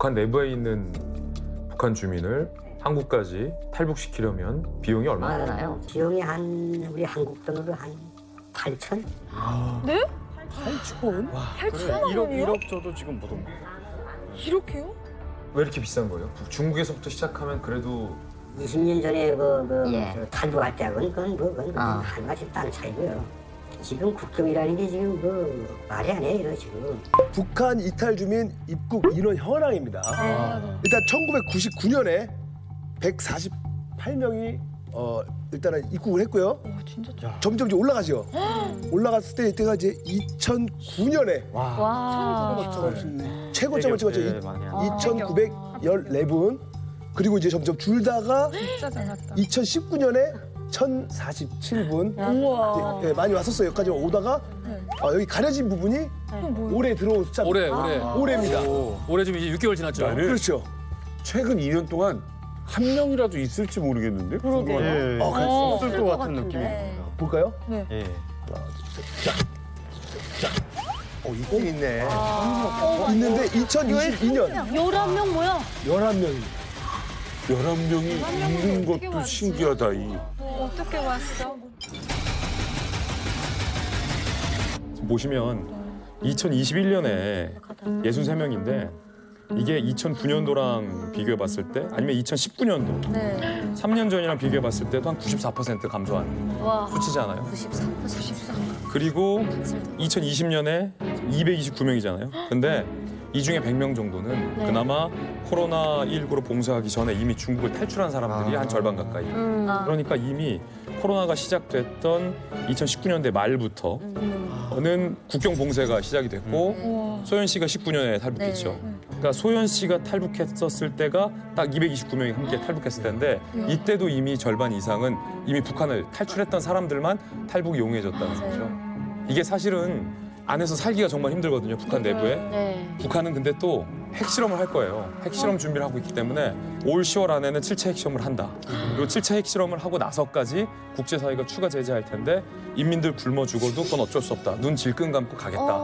북한 내부에 있는 북한 주민을 한국까지 탈북시키려면 비용이 얼마나 드나요? 비용이 우리 한국 돈으로 한 8천? 네? 8천? 8천만 원이요? 1억 줘도 지금 못 옵니다. 이렇게요? 왜 이렇게 비싼 거예요? 중국에서부터 시작하면 그래도 20년 전에 예. 저 탈북할 때 그건 하나가 좀 다른 차이고요. 지금 국경이라는 게 지금 말이 안 해요, 지금. 북한 이탈 주민 입국 인원 현황입니다. 일단 1999년에 148명이 일단은 입국을 했고요. 진짜 점점 이제 올라가죠. 올라갔을 때 이때가 이제 2009년에 최고점을 찍었죠. 2,914분. 그리고 이제 점점 줄다가 진짜 잘났다. 2019년에 1,047분. 우와. 네, 많이 왔었어요. 여기까지 오다가 여기 가려진 부분이 올해 들어온 숫자. 올해입니다. 올해 지금 이제 6개월 지났죠. 그렇죠. 최근 2년 동안 한 명이라도 있을지 모르겠는데. 그러게요. 예. 없을 것 같은 느낌이. 볼까요? 네. 예. 있긴 있네. 있는데 2022년 11명 뭐야? 11명입니다. 11명이 있는 어떻게 것도 왔지? 신기하다. 어떻게 왔어? 보시면 2021년에 63명인데 이게 2009년도랑 비교해 봤을 때 아니면 2019년도 네. 3년 전이랑 비교해 봤을 때도 한 94% 감소한 와. 수치잖아요. 94. 그리고 2020년에 229명이잖아요. 근데 이 중에 100명 정도는 그나마 코로나19로 봉쇄하기 전에 이미 중국을 탈출한 사람들이 한 절반 가까이. 그러니까 이미 코로나가 시작됐던 2019년대 말부터는 국경 봉쇄가 시작이 됐고 소연 씨가 19년에 탈북했죠. 그러니까 소연 씨가 탈북했었을 때가 딱 229명이 함께 탈북했을 때인데 이때도 이미 절반 이상은 이미 북한을 탈출했던 사람들만 탈북이 용이해졌다는 거죠. 이게 사실은 안에서 살기가 정말 힘들거든요, 북한 내부에. 네. 북한은 근데 또 핵실험을 할 거예요. 핵실험 준비를 하고 있기 때문에 올 10월 안에는 7차 핵실험을 한다. 그리고 7차 핵실험을 하고 나서까지 국제사회가 추가 제재할 텐데 인민들 굶어 죽어도 그건 어쩔 수 없다. 눈 질끈 감고 가겠다.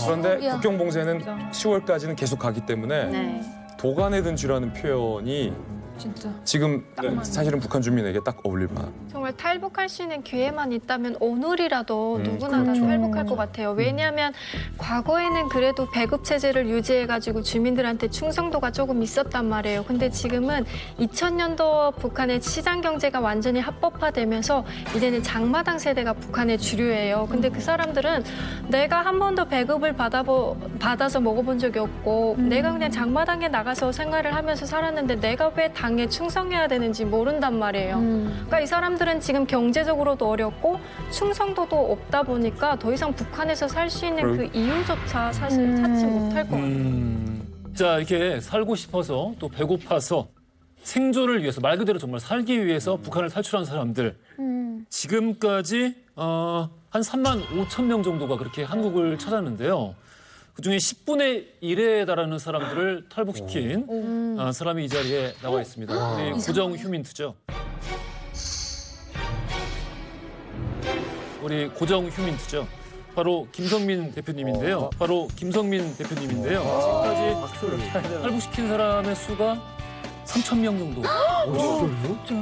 그런데 국경 봉쇄는 10월까지는 계속 가기 때문에 네. 도간에 든 쥐라는 표현이 진짜. 지금 사실은 북한 주민에게 딱 어울릴 만한. 정말 탈북할 수 있는 기회만 있다면 오늘이라도 누구나 다 탈북할 것 같아요. 왜냐하면 과거에는 그래도 배급 체제를 유지해가지고 주민들한테 충성도가 조금 있었단 말이에요. 근데 지금은 2000년도 북한의 시장 경제가 완전히 합법화되면서 이제는 장마당 세대가 북한의 주류예요. 근데 그 사람들은 내가 한 번도 배급을 받아서 먹어본 적이 없고 내가 그냥 장마당에 나가서 생활을 하면서 살았는데 내가 왜 당에 충성해야 되는지 모른단 말이에요. 그러니까 이 사람들은 지금 경제적으로도 어렵고 충성도도 없다 보니까 더 이상 북한에서 살 수 있는 그 이유조차 사실 찾지 못할 것 같아요. 자, 이렇게 살고 싶어서 또 배고파서 생존을 위해서 말 그대로 정말 살기 위해서 북한을 탈출한 사람들 지금까지 한 3만 5천 명 정도가 그렇게 한국을 찾았는데요. 그중에 10분의 1에 달하는 사람들을 탈북시킨 사람이 이 자리에 나와 있습니다. 우리 고정 휴민트죠. 우리 고정 휴민트죠. 바로 김성민 대표님인데요. 지금까지 탈북시킨 사람의 수가 3천 명 정도.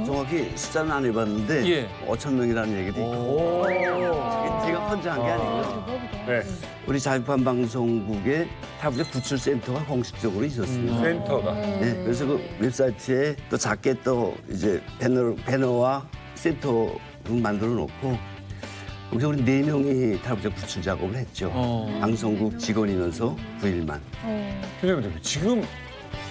정확히 숫자는 안 해봤는데 예. 5천 명이라는 얘기도 있고 제가 혼자 한 게 아니고요. 네. 우리 자유판 방송국에 탈북자 구출센터가 공식적으로 있었습니다. 센터가. 네, 그래서 그 웹사이트에 또 작게 또 이제 배너와 센터를 만들어 놓고 거기서 우리 4명이 탈북자 구출 작업을 했죠. 방송국 직원이면서 9일만. 선생님, 지금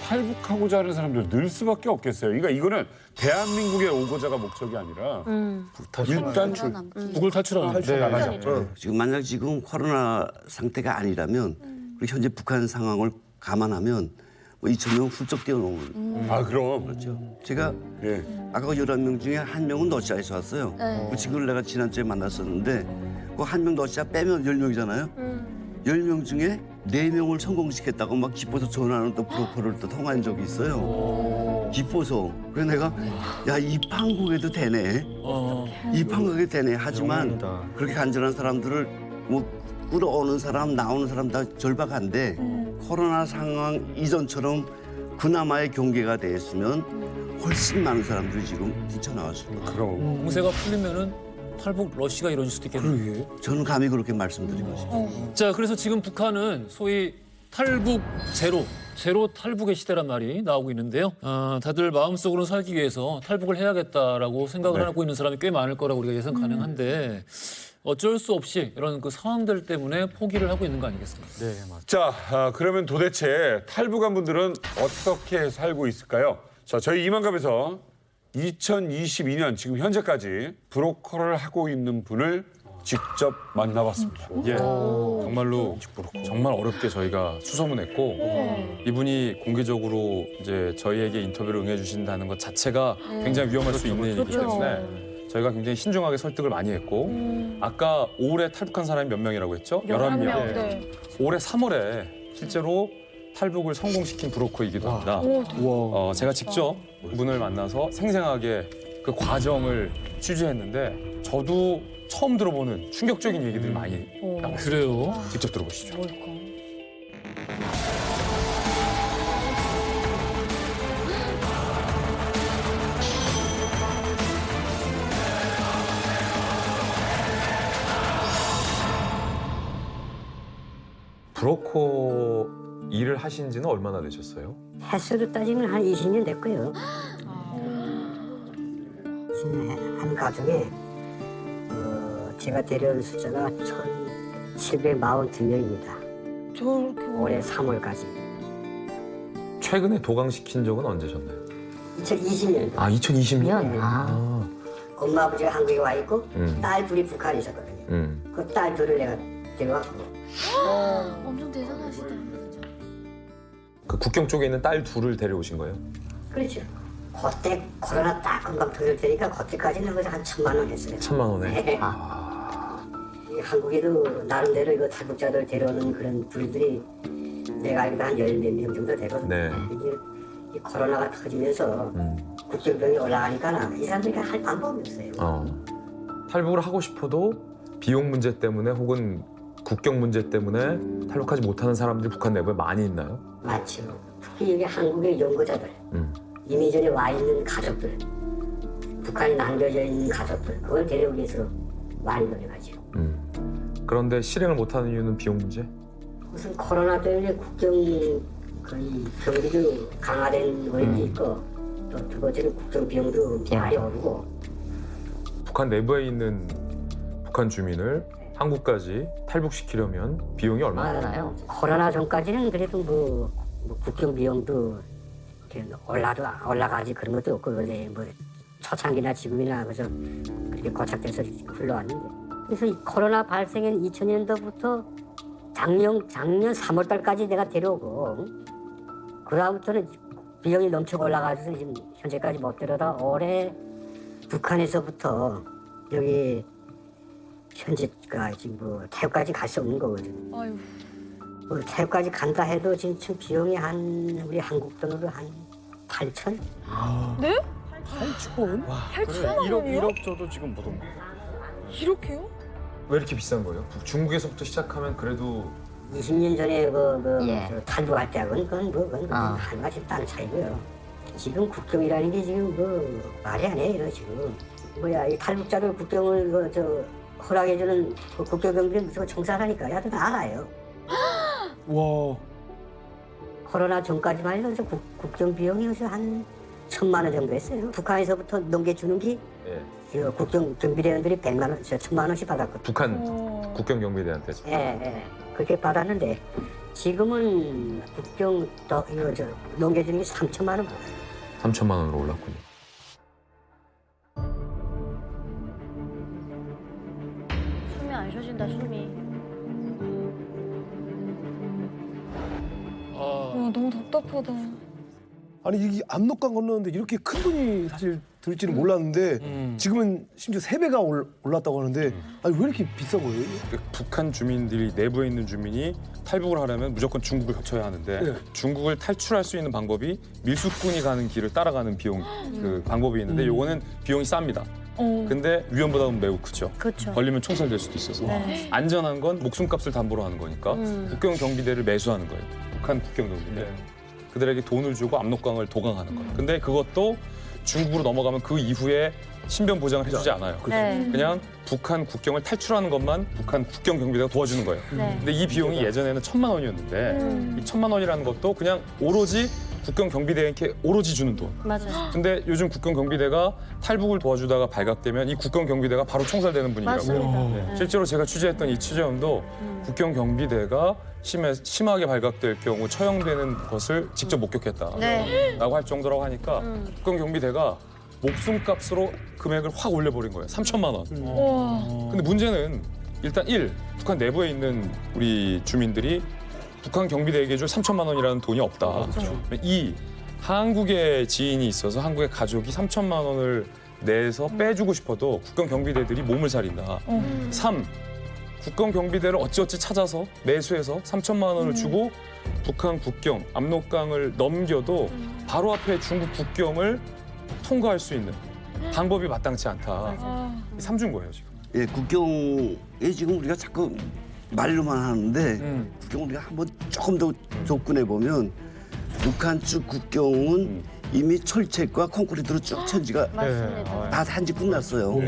탈북하고자 하는 사람들 늘 수밖에 없겠어요. 그러니까 이거는 대한민국에 오고자가 목적이 아니라 일단 북을 탈출하는. 지금 만약 지금 코로나 상태가 아니라면 우리 현재 북한 상황을 감안하면 뭐 2,000명 훌쩍 뛰어넘은. 아, 그럼. 그렇죠. 제가 예. 아까 11명 중에 1명은 러시아에서 왔어요. 그 친구를 내가 지난주에 만났었는데 그 1명 러시아 빼면 10명이잖아요. 10명 중에 4명을 성공시켰다고 막 기뻐서 전화하는 또 브로커를 또 통화한 적이 있어요. 기뻐서. 그래서 내가 야, 이 판국에도 되네. 이 판국에 되네. 하지만 그렇게 간절한 사람들을 뭐 들어오는 사람 나오는 사람 다 절박한데 코로나 상황 이전처럼 그나마의 경계가 됐으면 훨씬 많은 사람들이 지금 뛰쳐나왔습니다. 그럼 공세가 풀리면은 탈북 러시가 이루어질 수도 있겠네요. 저는 감히 그렇게 말씀드리고 싶습니다. 자, 그래서 지금 북한은 소위 탈북 제로 탈북의 시대란 말이 나오고 있는데요. 다들 마음속으로 살기 위해서 탈북을 해야겠다라고 생각을 네. 하고 있는 사람이 꽤 많을 거라고 우리가 예상 가능한데 어쩔 수 없이 이런 그 상황들 때문에 포기를 하고 있는 거 아니겠습니까? 네, 맞습니다. 자, 그러면 도대체 탈북한 분들은 어떻게 살고 있을까요? 자, 저희 이만갑에서 2022년 지금 현재까지 브로커를 하고 있는 분을 직접 만나봤습니다. 예, 정말로 정말 어렵게 저희가 수소문했고 이분이 공개적으로 이제 저희에게 인터뷰를 응해주신다는 것 자체가 굉장히 위험할 수 있는 일이기 때문에 저희가 굉장히 신중하게 설득을 많이 했고 아까 올해 탈북한 사람이 몇 명이라고 했죠? 11명. 네. 올해 3월에 실제로 탈북을 성공시킨 브로커이기도 합니다. 제가 직접 분을 만나서 생생하게 그 과정을 취재했는데 저도 처음 들어보는 충격적인 얘기들이 많이 나왔어요. 그래요? 직접 들어보시죠. 브로커 일을 하신 지는 얼마나 되셨어요? 횟수로 따지면 한 20년 됐고요. 한 가정에 제가 데려온 숫자가 1,742명입니다. 저렇게 올해 3월까지. 최근에 도강시킨 적은 언제셨나요? 2020년. 아, 2020년? 네. 아, 엄마 아버지가 한국에 와 있고 음. 딸 둘이 북한에 있었거든요. 그 딸 둘을 내가 데려왔고. 엄청 대단하시다. 그 국경 쪽에 있는 딸 둘을 데려오신 거예요? 그렇죠. 그때 코로나 딱 금방 터질 테니까 그때까지는 그래서 한 1,000만 원 했어요. 1,000만 원에? 네. 이 한국에도 나름대로 이거 탈북자들 데려오는 그런 부류들이 내가 알기로 한 10몇 명 정도 되거든요. 네. 이게 이 코로나가 터지면서 국경병이 올라가니까 이 사람들이 할 방법이 없어요. 탈북을 하고 싶어도 비용 문제 때문에 혹은 국경 문제 때문에 탈북하지 못하는 사람들이 북한 내부에 많이 있나요? 많죠. 특히 여기 한국의 연구자들, 이미 전에 와 있는 가족들, 북한에 남겨져 있는 가족들, 그걸 데려오기 위해서 많이 노력하죠. 그런데 실행을 못하는 이유는 비용 문제? 우선 코로나 때문에 국경 거의 경비도 강화된 원인도 있고 또 두 번째는 국경 비용도 많이 오르고 북한 내부에 있는 북한 주민을 한국까지 탈북시키려면 비용이 얼마나 드나요? 코로나 전까지는 그래도 뭐 국경 비용도 이렇게 올라가지 그런 것도 없고 그래 뭐 초창기나 지금이나 그래서 그렇게 고착돼서 흘러왔는데 그래서 이 코로나 발생한 2000년도부터 작년 3월달까지 내가 데려오고 그다음부터는 비용이 넘쳐 올라가서 지금 현재까지 못 데려다 올해 북한에서부터 여기 현재까지 뭐 태국까지 갈 수 없는 거거든요. 아유. 뭐 태국까지 간다 해도 지금 비용이 한 우리 한국 돈으로 한 8천? 네? 8천? 8천만 원이요? 1억 줘도 지금 못 옵니다. 이렇게요? 왜 이렇게 비싼 거예요? 중국에서부터 시작하면 그래도 20년 전에 저 탈북할 때하고는 그건 하나같이 다른 차이고요. 지금 국경이라는 게 지금 말이 안 해요 지금. 이 탈북자들 국경을 허락해주는 그 국경경비를 무조건 청산하니까 야들 다 알아요. 와. 코로나 전까지만 해도 그래서 국경 비용이 그래서 한 1,000만 원 정도 했어요. 북한에서부터 넘겨주는 게 이거 국경 경비대원들이 100만 원, 1,000만 원씩 받았거든요. 북한 국경경비대한테 예. 그렇게 받았는데 지금은 국경 넘겨주는 게 3,000만 원 받아요. 3천만 원으로 올랐군요. 숨이 안 쉬어진다, 숨이. 와, 너무 답답하다. 아니 이게 압록강 건너는데 이렇게 큰 돈이 사실 들지는 몰랐는데 지금은 심지어 3배가 올랐다고 하는데 아니 왜 이렇게 비싼 거예요? 북한 주민들이 내부에 있는 주민이 탈북을 하려면 무조건 중국을 거쳐야 하는데 네. 중국을 탈출할 수 있는 방법이 밀수꾼이 가는 길을 따라가는 비용 그 방법이 있는데 요거는 비용이 쌉니다. 근데 위험 부담은 매우 크죠. 그렇죠. 걸리면 총살될 수도 있어서 안전한 건 목숨값을 담보로 하는 거니까 국경 경비대를 매수하는 거예요. 북한 국경 경비대. 그들에게 돈을 주고 압록강을 도강하는 거예요. 근데 그것도 중국으로 넘어가면 그 이후에 신변 보장을 해주지 않아요. 네. 그냥 북한 국경을 탈출하는 것만 북한 국경 경비대가 도와주는 거예요. 네. 근데 이 비용이 예전에는 1,000만 원이었는데 이 1,000만 원이라는 것도 그냥 오로지 국경 경비대에게 오로지 주는 돈. 맞아요. 근데 요즘 국경 경비대가 탈북을 도와주다가 발각되면 이 국경 경비대가 바로 총살되는 분위기라고요. 맞습니다. 실제로 제가 취재했던 이 취재원도 국경 경비대가 심하게 발각될 경우 처형되는 것을 직접 목격했다라고 네. 할 정도라고 하니까 국경 경비대가 목숨값으로 금액을 확 올려버린 거예요. 3,000만 원. 근데 문제는 일단 북한 내부에 있는 우리 주민들이 북한 경비대에게 줄 3,000만 원이라는 돈이 없다. 한국에 지인이 있어서 한국의 가족이 3,000만 원을 내서 빼주고 싶어도 국경 경비대들이 몸을 사린다. 3. 국경 경비대를 어찌어찌 찾아서 매수해서 3,000만 원을 주고 북한 국경 압록강을 넘겨도 바로 앞에 중국 국경을 통과할 수 있는 방법이 마땅치 않다. 이 3주인 거예요 지금. 예, 국경에 지금 우리가 자꾸 말로만 하는데 국경을 우리가 한번 조금 더 접근해 보면 북한 측 국경은 이미 철책과 콘크리트로 쭉 천지가 맞습니다. 다 산지 끝났어요.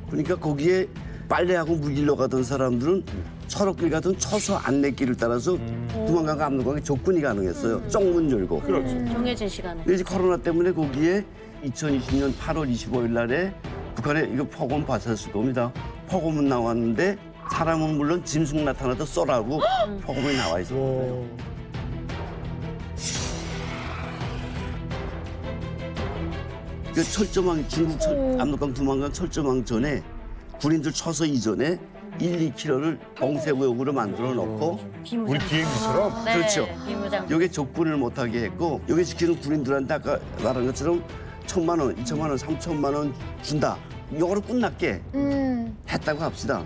그러니까 거기에 빨래하고 무길로 가던 사람들은 철업길 가던 처소 안내길을 따라서 두만강 압록강에 접근이 가능했어요. 쪽문 열고. 정해진 시간에. 근데 이제 코로나 때문에 거기에 2020년 8월 25일 날에 북한에 이거 폭언 봤었을 겁니다. 폭언은 나왔는데 사람은 물론 짐승 나타나도 쏘라고 폭언이 나와 있어요. 그 철조망 중국 압록강 두만강 철조망 전에 군인들 처서 이전에 1~2km를 봉쇄구역으로 만들어 놓고 우리 비행기처럼. 네. 그렇죠. 비무장. 여기 접근을 못하게 했고 여기 지키는 군인들한테 아까 말한 것처럼 1,000만 원, 2,000만 원, 3,000만 원 준다. 이거로 끝났게 했다고 합시다.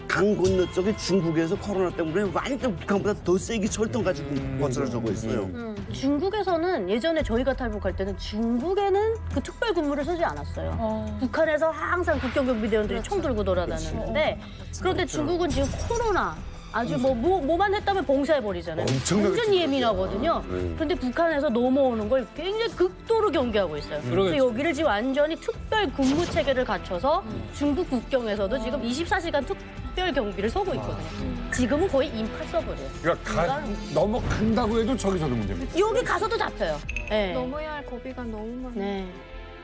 강 건너 쪽에 중국에서 코로나 때문에 많이 또 북한보다 더 세게 철통 가지고 거칠어지고 있어요. 중국에서는 예전에 저희가 탈북할 때는 중국에는 그 특별 근무를 서지 않았어요. 북한에서 항상 국경경비대원들이 총 들고 돌아다녔는데 그런데 중국은 지금 코로나 아주 뭐만 했다면 봉쇄해버리잖아요. 완전 예민하거든요. 그런데 북한에서 넘어오는 걸 굉장히 극도로 경계하고 있어요. 그래서 여기를 지금 완전히 특별 근무 체계를 갖춰서 중국 국경에서도 지금 24시간 특별 경비를 서고 있거든요. 지금은 거의 임파서블이에요. 그러니까 넘어간다고 해도 저기서도 문제입니다. 여기 가서도 잡혀요. 네. 넘어야 할 고비가 너무 많아요. 네.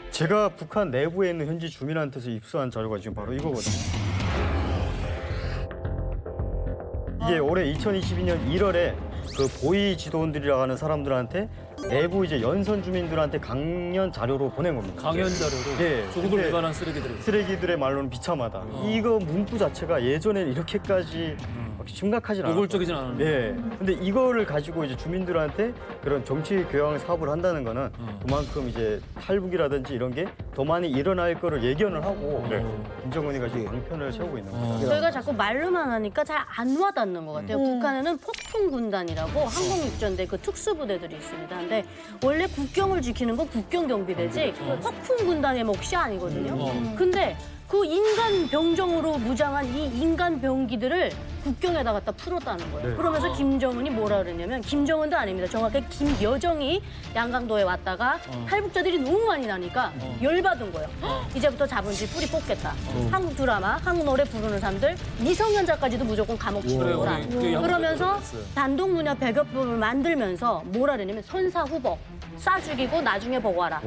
제가 북한 내부에 있는 현지 주민한테서 입수한 자료가 지금 바로 이거거든요. 이게 올해 2022년 1월에 그 보위 지도원들이라고 하는 사람들한테 내부 이제 연선 주민들한테 강연 자료로 보낸 겁니다. 강연 자료로 예, 조국을 근데 위반한 쓰레기들을. 쓰레기들의 말로는 비참하다. 이거 문구 자체가 예전에 이렇게까지 막 심각하진 않았어요. 노골적이진 않았는데. 예. 근데 이거를 가지고 이제 주민들한테 그런 정치 교양 사업을 한다는 거는 그만큼 이제 탈북이라든지 이런 게 더 많이 일어날 거를 예견을 하고 김정은이가 지금 방편을 세우고 있는 겁니다. 저희가 자꾸 말로만 하니까 잘 안 와닿는 것 같아요. 북한에는 폭풍군단이라고 항공육전대 그 특수부대들이 있습니다. 근데 원래 국경을 지키는 건 국경경비대지 폭풍군단의 몫이 아니거든요. 근데 그 인간 병정으로 무장한 이 인간 병기들을 국경에다 갖다 풀었다는 거예요. 그러면서 김정은이 뭐라 그랬냐면 김정은도 아닙니다. 정확하게 김여정이 양강도에 왔다가 탈북자들이 너무 많이 나니까 열받은 거예요. 이제부터 자본주의 뿌리 뽑겠다. 한국 드라마, 한국 노래 부르는 사람들 미성년자까지도 무조건 감옥 집어넣어라. 그러면서 단독문화 배격법을 만들면서 뭐라 그랬냐면 선사후복. 쏴 죽이고 나중에 보고하라.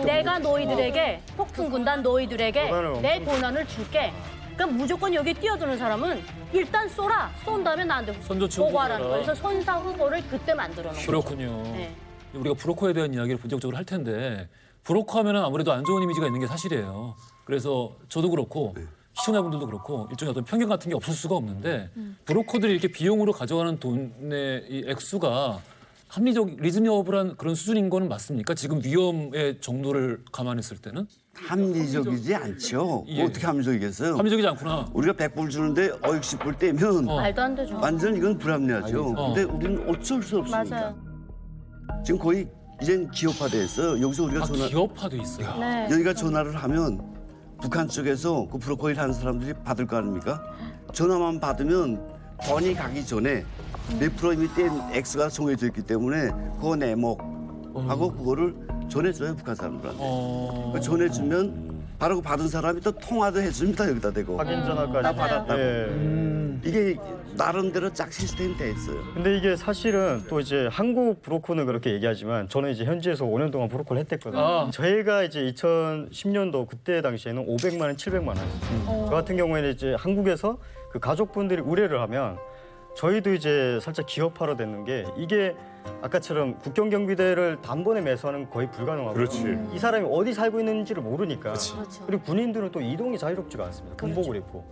내가 너희들에게 폭풍군단 너희들에게 내 권한을 줄게. 그러니까 무조건 여기 뛰어드는 사람은 일단 쏘라. 쏜 다음에 나한테 선조치고 보고하라는 거예요. 보고하라. 그래서 선사 후보를 그때 만들어 놓은 거예요. 그렇군요. 네. 우리가 브로커에 대한 이야기를 본격적으로 할 텐데 브로커 하면은 아무래도 안 좋은 이미지가 있는 게 사실이에요. 그래서 저도 그렇고 시청자분들도 그렇고 일종의 어떤 편견 같은 게 없을 수가 없는데 브로커들이 이렇게 비용으로 가져가는 돈의 이 액수가 합리적 리즈너블한 그런 수준인 거는 맞습니까? 지금 위험의 정도를 감안했을 때는? 합리적이지 않죠. 예. 어떻게 합리적이겠어요? 합리적이지 않구나. 우리가 100불 주는데 60불 떼면 말도 안 되죠. 완전 이건 불합리하죠. 근데 우리는 어쩔 수 없습니다. 맞아요. 지금 거의 이젠 기업화돼 있어요. 여기서 우리가 아, 기업화돼 있어요. 네. 여기가 전화를 하면 북한 쪽에서 그 브로커리 하는 사람들이 받을 거 아닙니까? 전화만 받으면 번이 가기 전에 몇 프로 이미 뗀 X가 정해져 있기 때문에 그거 내목 하고 그거를 전해줘요 북한 사람들한테. 그 전해주면 바로 그 받은 사람이 또 통화도 해줍니다 여기다 대고. 확인 전화까지 다 받았다고. 예. 이게 나름대로 짝 시스템이 돼 있어요. 근데 이게 사실은 또 이제 한국 브로커는 그렇게 얘기하지만 저는 이제 현지에서 5년 동안 브로커를 했댔거든요. 아. 저희가 이제 2010년도 그때 당시에는 500만 원, 700만 원. 저 같은 경우에는 이제 한국에서 그 가족분들이 의뢰를 하면 저희도 이제 살짝 기업화로 됐는 게 이게 아까처럼 국경경비대를 단번에 매수하는 거의 불가능하고 그렇지. 이 사람이 어디 살고 있는지를 모르니까 그렇죠. 그리고 군인들은 또 이동이 자유롭지가 않습니다. 군복을 입고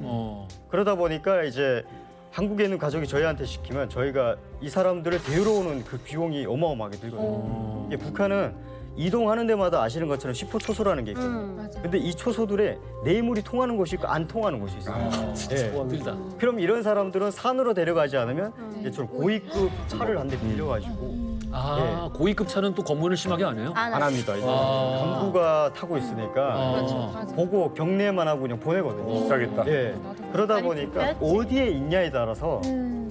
그러다 그러다 보니까 이제 한국에 있는 가족이 저희한테 시키면 저희가 이 사람들을 데리러 오는 그 비용이 어마어마하게 들거든요. 이게 북한은 이동하는 데마다 아시는 것처럼 10호 초소라는 게 있거든요. 근데 이 초소들에 내물이 통하는 곳이 있고 안 통하는 곳이 있어요. 예. 힘들다. 그럼 이런 사람들은 산으로 데려가지 않으면 이처럼 고위급 차를 한 대 빌려가지고 아, 고위급 차는 또 검문을 심하게 안 해요? 안 합니다. 이제 아. 간부가 타고 있으니까 그렇죠. 보고 경례만 하고 그냥 보내거든요. 비싸겠다. 예. 그러다 보니까 그랬지. 어디에 있냐에 따라서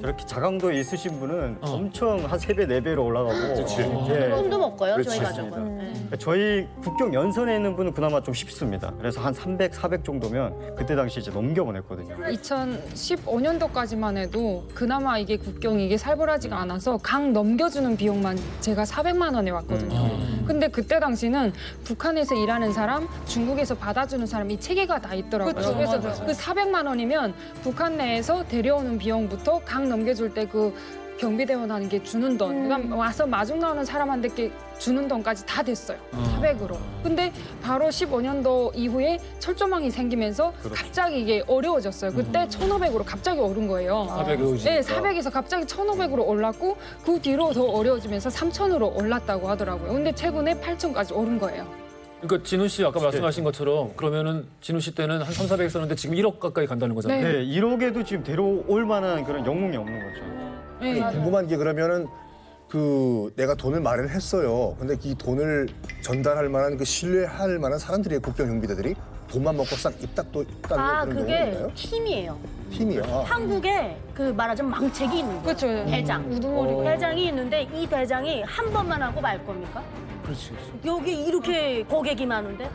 저렇게 자강도에 있으신 분은 엄청 한 3배, 4배로 올라가고. 그치. 예. 꿈도 못 꿔요, 저희 그렇지. 가족은. 네. 그러니까 저희 국경 연선에 있는 분은 그나마 좀 쉽습니다. 그래서 한 300, 400 정도면 그때 당시 이제 넘겨보냈거든요. 2015년도까지만 해도 그나마 이게 국경이 이게 살벌하지가 않아서 강 넘겨주는 비용만 제가 400만 원에 왔거든요. 근데 그때 당시는 북한에서 일하는 사람, 중국에서 받아주는 사람 이 체계가 다 있더라고요. 그래서 그 400만 원이면 북한 내에서 데려오는 비용부터 강 넘겨줄 때 그 경비대원하는 게 주는 돈, 그다음 와서 마중 나오는 사람한테 게 주는 돈까지 다 됐어요. 400으로. 근데 바로 15년도 이후에 철조망이 생기면서 갑자기 이게 어려워졌어요. 그때 1,500으로 갑자기 오른 거예요. 400이 네, 400에서 갑자기 1,500으로 올랐고 그 뒤로 더 어려워지면서 3,000으로 올랐다고 하더라고요. 근데 최근에 8,000까지 오른 거예요. 그러니까 진우 씨 아까 말씀하신 것처럼 그러면은 진우 씨 때는 한 3, 400 썼는데 지금 1억 가까이 간다는 거잖아요. 네. 네, 1억에도 지금 데려올 만한 그런 영웅이 없는 거죠. 네. 궁금한 게 그러면은 그 내가 돈을 마련했어요. 근데 이 돈을 전달할 만한 그 신뢰할 만한 사람들이 국경경비대들이 돈만 먹고 싹 입닥도 입닥 아, 그런 그게 경우가 있나요? 팀이에요. 팀이야. 한국에 그 말하자면 망책이 있는 거예요. 그렇죠. 대장. 우두머리가. 대장이 있는데 이 대장이 한 번만 하고 말 겁니까? 그렇지. 여기 이렇게 고객이 많은데?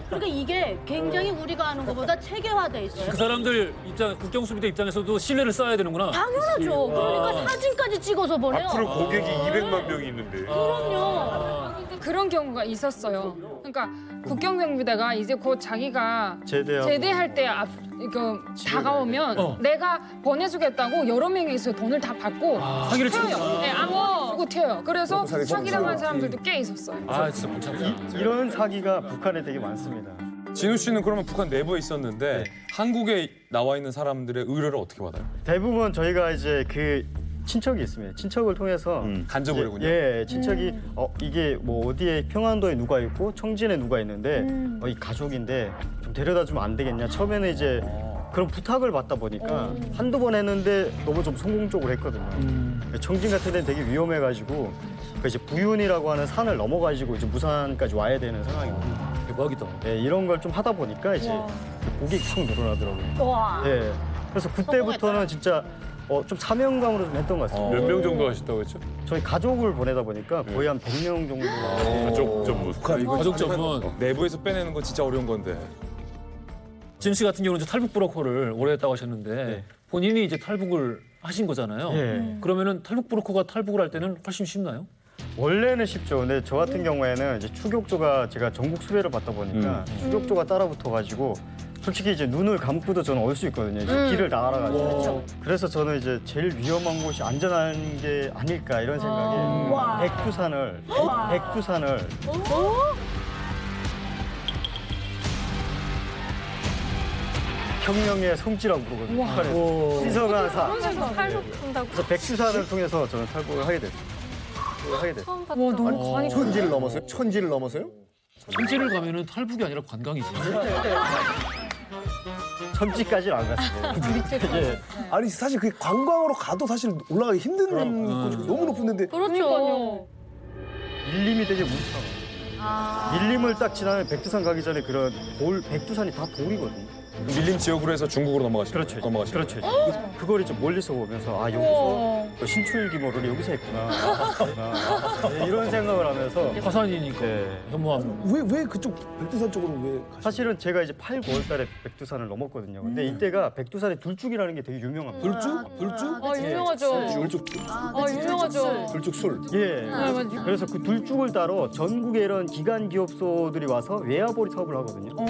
그러니까 이게 굉장히 우리가 아는 것보다 체계화돼 있어요. 그 사람들 입장, 국경수비대 입장에서도 신뢰를 쌓아야 되는구나. 당연하죠. 그러니까 사진까지 찍어서 보내요. 앞으로 고객이 200만 명이 있는데. 그럼요. 그런 경우가 있었어요. 그러니까 국경경비대가 이제 곧 자기가 제대할 때 이거 다가오면 내가 보내주겠다고 여러 명이서 돈을 다 받고 사기를 튀어요. 치는구나. 네, 아무 주고 튀어요. 그래서 사기 사기당한 쳤어. 사람들도 꽤 있었어요. 아, 진짜 못 참다. 이런 사기가 북한에 되게 많습니다. 진우 씨는 그러면 북한 내부에 있었는데 한국에 나와 있는 사람들의 의뢰를 어떻게 받아요? 대부분 저희가 이제 그 친척이 있습니다. 친척을 통해서 간접으로군요. 예, 친척이 이게 뭐 어디에 평안도에 누가 있고 청진에 누가 있는데 이 가족인데 좀 데려다 주면 안 되겠냐. 처음에는 이제 그런 부탁을 받다 보니까 한두 번 했는데 너무 좀 성공적으로 했거든요. 청진 같은 데는 되게 위험해가지고 그 이제 부윤이라고 하는 산을 넘어가지고 이제 무산까지 와야 되는 상황이거든요. 대박이다. 예, 이런 걸 좀 하다 보니까 이제 고객이 확 늘어나더라고요. 와. 예, 그래서 그때부터는 진짜 좀 사명감으로 좀 했던 것 같습니다. 몇 명 정도 하셨다고 했죠? 저희 가족을 보내다 보니까 거의 한 100명 정도. 가족 전문. 가족 전문. 내부에서 빼내는 건 진짜 어려운 건데. 진우 씨 같은 경우는 이제 탈북 브로커를 오래 했다고 하셨는데 본인이 이제 탈북을 하신 거잖아요. 예. 그러면은 탈북 브로커가 탈북을 할 때는 훨씬 쉽나요? 원래는 쉽죠. 근데 저 같은 경우에는 이제 추격조가 제가 전국 수배를 받다 보니까 추격조가 따라붙어가지고 솔직히 이제 눈을 감고도 저는 올 수 있거든요. 이제 길을 다 알아가지고. 그래서 저는 이제 제일 위험한 곳이 안전한 게 아닐까 이런 생각에 백두산을 혁명의 성지라고 부르거든요. 신성한 산. 탈북한다고. 그래서 백두산을 통해서 저는 탈북을 하게 됐어요. 처음 봤다. 와, 너무 많이 천지를 넘어서요? 천지를 넘어서요? 천지를 가면은 탈북이 아니라 관광이지. 천지까지는 안 갔어요. 예. 아니 사실 그 관광으로 가도 사실 올라가기 힘든 곳이 너무 높은 데인데 그렇죠. 밀림이 되게 뭉쳐. 밀림을 딱 지나면 백두산 가기 전에 그런 백두산이 다 돌이거든요. 밀림 지역으로 해서 중국으로 넘어가시죠. 그렇죠. 넘어가시죠. 그렇죠. 그걸 이제 멀리서 보면서 아 여기서 그 신출기모를 여기서 했구나. 네, 이런 생각을 하면서 화산이니까 네. 현무암. 왜 그쪽 백두산 쪽으로 왜 가시? 사실은 제가 이제 8, 9월달에 백두산을 넘었거든요. 근데 이때가 백두산의 둘쭉이라는 게 되게 유명합니다. 불쭉? 불쭉? 아 유명하죠. 불쭉. 유명하죠. 불쭉 술. 예. 그래서 그 둘쭉을 따러 전국에 이런 기관 기업소들이 와서 외화벌이 사업을 하거든요. 그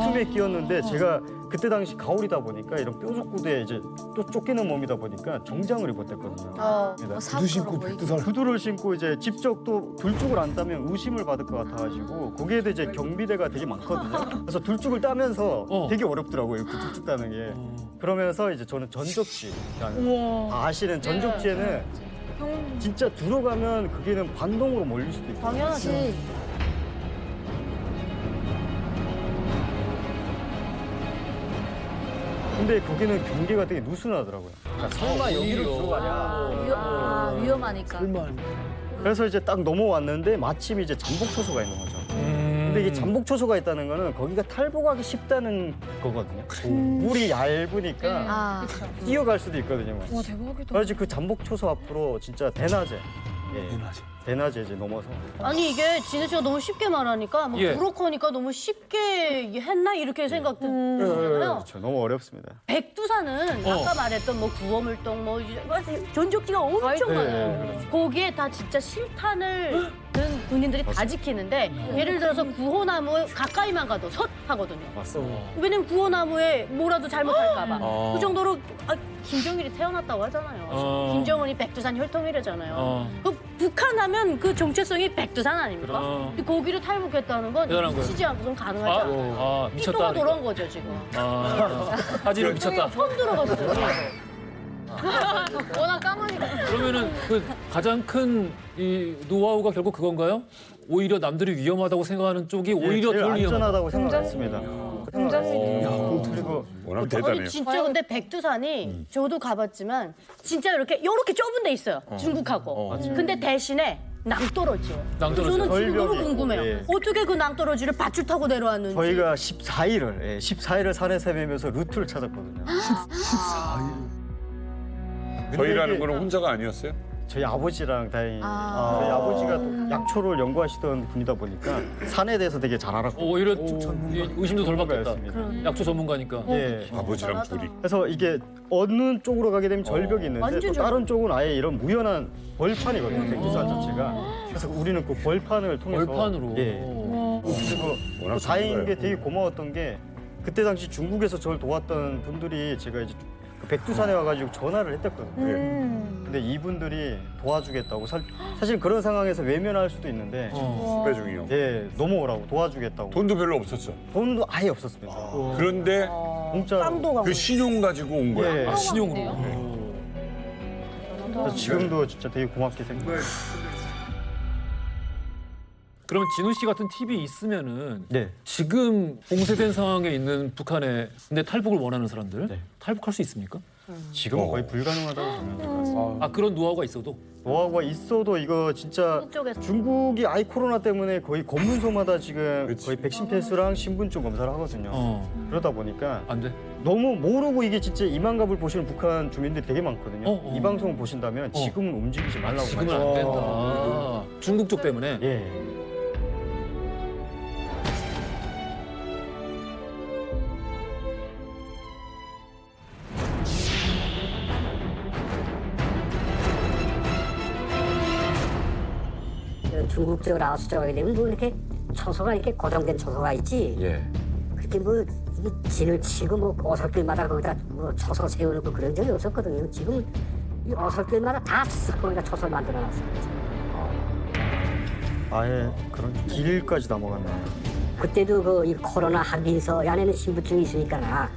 틈에 끼었는데 제가 그때 당시 가을이다 보니까 이런 뾰족구두에 이제 또 쫓기는 몸이다 보니까 정장을 입었댔거든요. 구두 신고 백두산. 구두를 신고 이제 직접 또 둘쭉을 안 따면 의심을 받을 것 같아가지고 거기에도 이제 경비대가 되게 많거든요. 그래서 둘쭉을 따면서 되게 어렵더라고요. 그 둘쭉 따는 게. 그러면서 이제 저는 전적지. 다 아시는 전적지에는 진짜 들어가면 그게는 반동으로 몰릴 수도 있고. 당연하지. 근데 거기는 경계가 되게 느슨하더라고요. 그러니까 설마 여기를 들어가냐. 위험하니까. 그래서 이제 딱 넘어왔는데 마침 이제 잠복초소가 있는 거죠. 근데 이게 잠복초소가 있다는 거는 거기가 탈북하기 쉽다는 거거든요. 물이 얇으니까 뛰어갈 수도 있거든요. 와 대박이다. 그래서 그 잠복초소 앞으로 진짜 대낮에 대낮에 이제 넘어서 아니 이게 진우 씨가 너무 쉽게 말하니까 뭐 예. 브로커니까 너무 쉽게 했나 이렇게 생각 들잖아요. 그렇죠. 너무 어렵습니다. 백두산은 아까 말했던 뭐 구호물동 뭐 전적지가 엄청 네, 많아요. 거기에 다 진짜 실탄을 든 군인들이 다 지키는데 예를 들어서 구호나무 가까이만 가도 섰 하거든요. 맞습니다. 왜냐면 구호나무에 뭐라도 잘못할까 봐. 아. 그 정도로 김정일이 태어났다고 하잖아요. 김정은이 백두산 혈통이래잖아요. 그 북한 하면 그 정체성이 백두산 아닙니까? 근데 거기를 탈북했다는 건 대단한 거예요. 치지 않고선 가능하지 않아요. 미쳤다. 삐또가 돌아온 거죠 지금. 하지로 미쳤다. 처음 들어봤어요. 워낙 까마니까. 그러면은 그 가장 큰 이 노하우가 결국 그건가요? 오히려 남들이 위험하다고 생각하는 쪽이 오히려 제일 덜 위험하다. 안전하다고 생각했습니다. 그리고 워낙 대단해요. 아니 진짜 근데 백두산이 저도 가봤지만 진짜 이렇게 좁은 데 있어요. 중국하고. 근데 대신에 낭떠러지요. 낭떠러지. 저는 지금 너무 절벽이. 궁금해요. 예. 어떻게 그 낭떠러지를 밧줄 타고 내려왔는지. 저희가 14일을 산에 헤매면서 루트를 찾았거든요. 저희라는 거는 혼자가 아니었어요? 저희 아버지랑 다행히 저희 아버지가 또 약초를 연구하시던 분이다 보니까 산에 대해서 되게 잘 알았고 오히려 의심도 덜 받겠다. 전문가였습니다. 약초 전문가니까. 예. 아버지랑 둘이. 그래서 이게 어느 쪽으로 가게 되면 절벽이 있는데 완전 또 다른 쪽은 아예 이런 무연한 벌판이거든요. 백두산 자체가. 그래서 우리는 그 벌판을 통해서 벌판으로. 예. 그리고 워낙 또 다행인 게 전문가예요. 되게 고마웠던 게 그때 당시 중국에서 저를 도왔던 분들이 제가 이제 그 백두산에 와가지고 전화를 했댔거든요. 근데 이분들이 도와주겠다고 사실 그런 상황에서 외면할 수도 있는데 후배 중이요. 예 넘어오라고 도와주겠다고 돈도 별로 없었죠. 돈도 아예 없었습니다. 그런데 공짜로 빵도 가고. 그 신용 가지고 온 거야. 예. 신용으로. 그래서 지금도 진짜 되게 고맙게 생각해요. 그럼 진우 씨 같은 팁이 있으면은 네. 지금 봉쇄된 상황에 있는 북한에 근데 탈북을 원하는 사람들 네. 탈북할 수 있습니까? 지금은 거의 불가능하다고 생각해요. 아 그런 노하우가 있어도 노하우가 있어도 이거 진짜 중국 쪽에서. 중국이 아이 코로나 때문에 거의 검문소마다 지금 그치. 거의 백신 패스랑 신분증 검사를 하거든요. 그러다 보니까 안 돼. 너무 모르고 이게 진짜 이만갑을 보시는 북한 주민들이 되게 많거든요. 어. 이 방송을 보신다면 지금은 움직이지 말라고 지금은 안 된다. 중국 쪽 때문에. 예. 중국 쪽으로 아웃쪽하게 되면 뭐 이렇게 초소가 이렇게 고정된 초소가 있지. 예. 그렇게 뭐 이게 진을 치고 뭐 어설길마다 거기다 뭐 초소 세워놓고 그런 적이 없었거든요. 지금 이 어설길마다 다 거기다 초소를 만들어놨어요. 아예 그런 길까지 넘어갔네요. 그때도 그 이 코로나 확인서 안에는 신분증이 있으니까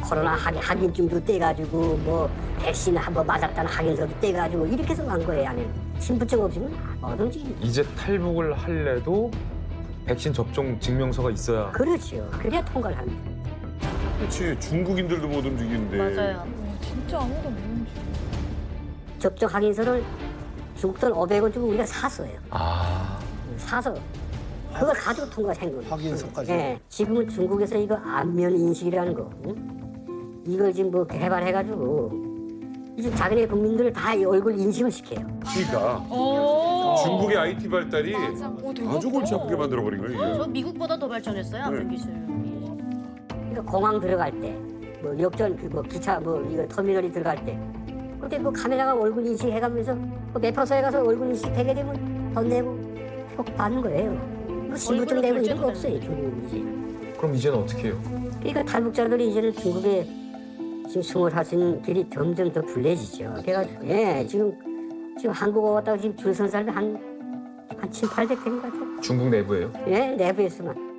코로나 확인증도 떼가지고 뭐 백신 한번 맞았다는 확인서도 떼가지고 이렇게 해서 간 거예요. 안에는 신분증 없으면 뭐든지. 이제 탈북을 할래도 백신 접종 증명서가 있어야. 그렇죠. 그래야 통과를 합니다. 그렇지. 중국인들도 못 움직이는데. 맞아요. 진짜 아무도 모르는지. 접종 확인서를 중국 돈 500원 주고 우리가 샀어요. 아. 사서 그걸 가지고 통과한 거예요. 확인서까지. 예, 지금은 중국에서 이거 안면 인식이라는 거, 이걸 지금 뭐 개발해가지고 이제 자기네 국민들을 다 이 얼굴 인식을 시켜요. 그러니까 중국의 IT 발달이 아주 골치 아프게 만들어버린 거예요. 이게. 저 미국보다 더 발전했어요, 앞에 기술. 그러니까 공항 들어갈 때, 뭐 역전, 뭐 기차, 뭐 이거 터미널이 들어갈 때, 그때 그 카메라가 얼굴 인식해가면서 그 매표소에 가서 얼굴 인식되게 되면 돈 내고 꼭 받는 거예요. 뭐 신분증 내고 이런 거 없어요, 중국은 이제. 그럼 이제는 어떻게 해요? 그러니까 탈북자들이 이제는 중국에 지금 생활할 수 있는 길이 점점 더 불리해지죠. 그래가지고 예, 지금 한국 왔다고 지금 줄 선 사람이 한 7, 800 되는 것 같아요. 중국 내부예요? 예, 내부에서만.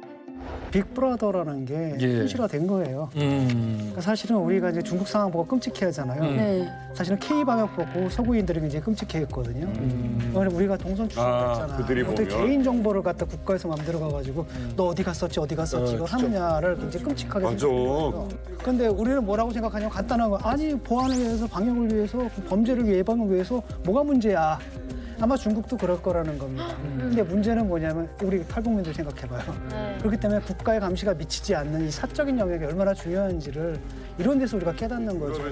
빅브라더라는 게 예. 현실화 된 거예요. 그러니까 사실은 우리가 이제 중국 상황 보고 끔찍해하잖아요. 네. 사실은 K 방역 보고 서구인들이 굉장히 끔찍해했거든요. 우리가 동선 추적했잖아. 그들이 어떻게 보면. 개인 정보를 갖다 국가에서 맘대로 가가지고 너 어디 갔었지 이걸 하느냐를 굉장히 끔찍하게 맞아. 생각해요. 그런데 우리는 뭐라고 생각하냐면 간단한 거 아니 보안을 위해서 방역을 위해서 범죄를 예방을 위해서 뭐가 문제야. 아마 중국도 그럴 거라는 겁니다. 근데 문제는 뭐냐면 우리 탈북민들 생각해봐요. 그렇기 때문에 국가의 감시가 미치지 않는 이 사적인 영역이 얼마나 중요한지를 이런 데서 우리가 깨닫는 거죠.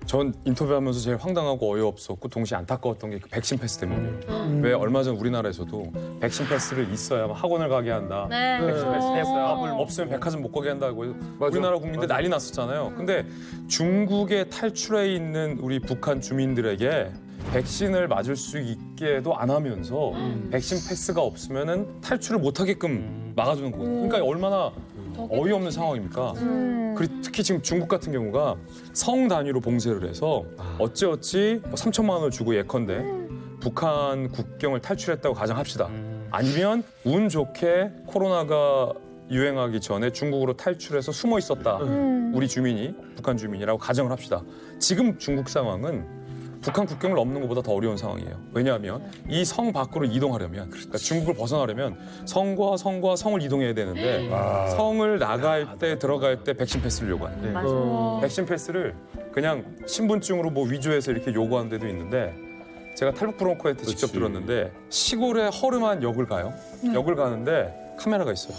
전 인터뷰하면서 제일 황당하고 어이없었고 동시에 안타까웠던 게 그 백신 패스 때문이에요. 왜 얼마 전 우리나라에서도 백신 패스를 있어야 학원을 가게 한다. 네. 백신 패스 있어야 없으면 백화점 못 가게 한다고 우리나라 국민들 난리 났었잖아요. 근데 중국에 탈출해 있는 우리 북한 주민들에게 백신을 맞을 수 있게도 안 하면서 백신 패스가 없으면은 탈출을 못 하게끔 막아주는 거거든요. 그러니까 얼마나 어이없는 상황입니까? 그리고 특히 지금 중국 같은 경우가 성 단위로 봉쇄를 해서 어찌어찌 3천만 원을 주고 예컨대 북한 국경을 탈출했다고 가정합시다. 아니면 운 좋게 코로나가 유행하기 전에 중국으로 탈출해서 숨어 있었다. 우리 주민이 북한 주민이라고 가정을 합시다. 지금 중국 상황은 북한 국경을 넘는 것보다 더 어려운 상황이에요. 왜냐하면 이 성 밖으로 이동하려면 그러니까 중국을 벗어나려면 성과 성을 이동해야 되는데 성을 나갈 때 들어갈 때 백신 패스를 요구하는 백신 패스를 그냥 신분증으로 뭐 위조해서 이렇게 요구하는 데도 있는데 제가 탈북 브로커한테 직접 들었는데 시골의 허름한 역을 가요. 역을 가는데 카메라가 있어요.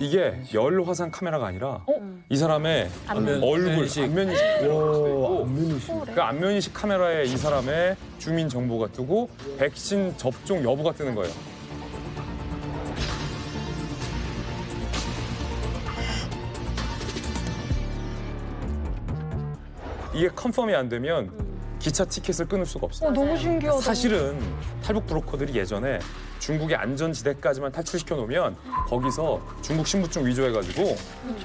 이게 열 화상 카메라가 아니라 이 사람의 얼굴 안면인식 있고 그 안면인식 카메라에 이 사람의 주민 정보가 뜨고 백신 접종 여부가 뜨는 거예요. 이게 컨펌이 안 되면 기차 티켓을 끊을 수가 없어요. 너무 신기하다. 사실은 탈북 브로커들이 예전에 중국의 안전지대까지만 탈출시켜 놓으면 거기서 중국 신분증 위조해가지고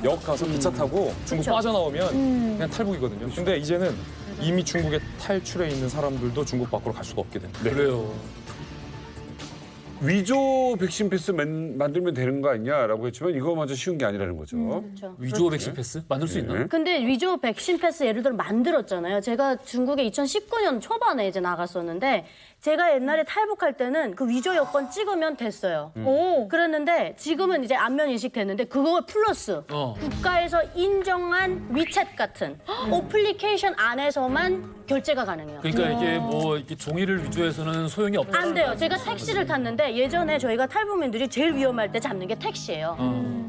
역 가서 기차 타고 중국 빠져나오면 그냥 탈북이거든요. 근데 이제는 이미 중국에 탈출해 있는 사람들도 중국 밖으로 갈 수가 없게 된다. 그래요. 위조 백신 패스 만들면 되는 거 아니냐라고 했지만 이거마저 쉬운 게 아니라는 거죠. 그렇죠. 위조 백신 패스 만들 수 있나? 근데 위조 백신 패스 예를 들어 만들었잖아요. 제가 중국에 2019년 초반에 이제 나갔었는데 제가 옛날에 탈북할 때는 그 위조 여권 찍으면 됐어요. 그랬는데 지금은 이제 안면 인식 됐는데 그거 플러스 국가에서 인정한 위챗 같은 어플리케이션 안에서만 결제가 가능해요. 그러니까 이게 뭐 이렇게 종이를 위조해서는 소용이 없다. 안 돼요. 제가 택시를 탔는데 예전에 저희가 탈북민들이 제일 위험할 때 잡는 게 택시예요.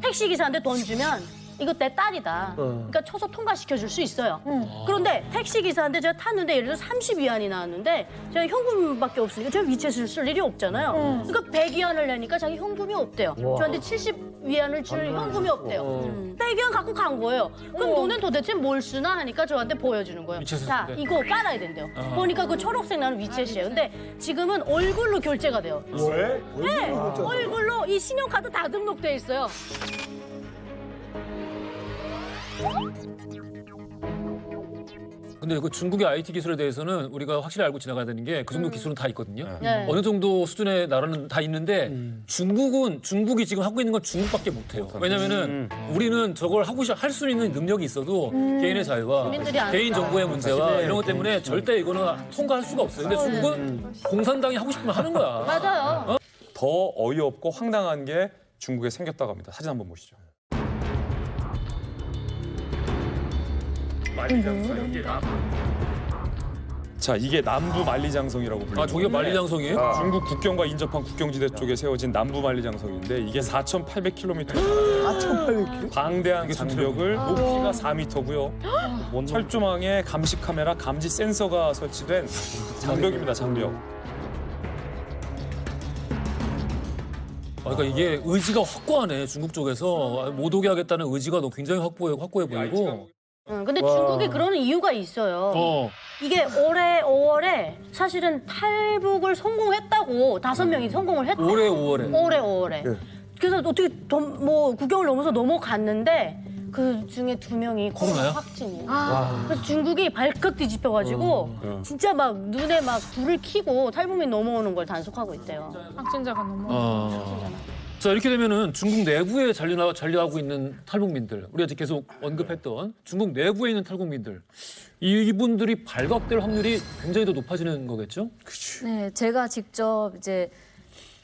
택시 기사한테 돈 주면 이거 내 딸이다. 그러니까 쳐서 통과시켜 줄 수 있어요. 그런데 택시 기사한테 제가 탔는데 예를 들어 30위안이 나왔는데 제가 현금밖에 없으니까 제가 위챗을 쓸 일이 없잖아요. 그러니까 100위안을 내니까 자기 현금이 없대요. 저한테 70위안을 줄 현금이 없대요. 100위안 갖고 간 거예요. 그럼 너는 도대체 뭘 쓰나 하니까 저한테 보여주는 거예요. 위챗을 자, 쓰는데? 이거 깔아야 된대요. 보니까 그 초록색 나는 위챗이에요. 근데 지금은 얼굴로 결제가 돼요. 왜? 네, 얼굴로 이 신용카드 다 등록돼 있어요. 근데 그 중국의 IT 기술에 대해서는 우리가 확실히 알고 지나가야 되는 게 그 정도 기술은 다 있거든요. 네. 어느 정도 수준의 나라는 다 있는데 중국이 지금 하고 있는 건 중국밖에 못해요. 왜냐면은 우리는 저걸 할 수 있는 능력이 있어도 개인의 자유와 주민들이 안 개인 할까. 정보의 문제와 이런 것 때문에 절대 이거는 통과할 수가 없어요. 근데 중국은 공산당이 하고 싶으면 하는 거야. 맞아요. 더 어이없고 황당한 게 중국에 생겼다고 합니다. 사진 한번 보시죠. 자, 이게 남부 만리장성이라고 불려요. 아, 저게 만리장성이에요? 중국 국경과 인접한 국경지대 쪽에 세워진 남부 만리장성인데 이게 4,800km 4,800km? 방대한 장벽을 높이가 4m고요. 철조망에 감시 카메라, 감지 센서가 설치된 장벽입니다. 장벽. 그러니까 이게 의지가 확고하네. 중국 쪽에서 못 오게 하겠다는 의지가 너무 굉장히 확고해 보이고. 근데 중국이 그러는 이유가 있어요. 이게 올해 5월에 사실은 탈북을 성공했다고 5명이 성공을 했대요. 올해 5월에. 올해 5월에. 그래서 어떻게 뭐 국경을 넘어서 넘어갔는데 그 중에 2명이 코로나 확진이에요. 그래서 중국이 발칵 뒤집혀가지고 진짜 막 눈에 막 불을 켜고 탈북민 넘어오는 걸 단속하고 있대요. 확진자가 너무 자, 이렇게 되면은 중국 내부에 잔류하고 있는 탈북민들, 우리가 계속 언급했던 중국 내부에 있는 탈북민들, 이분들이 발각될 확률이 굉장히 더 높아지는 거겠죠? 네, 제가 직접 이제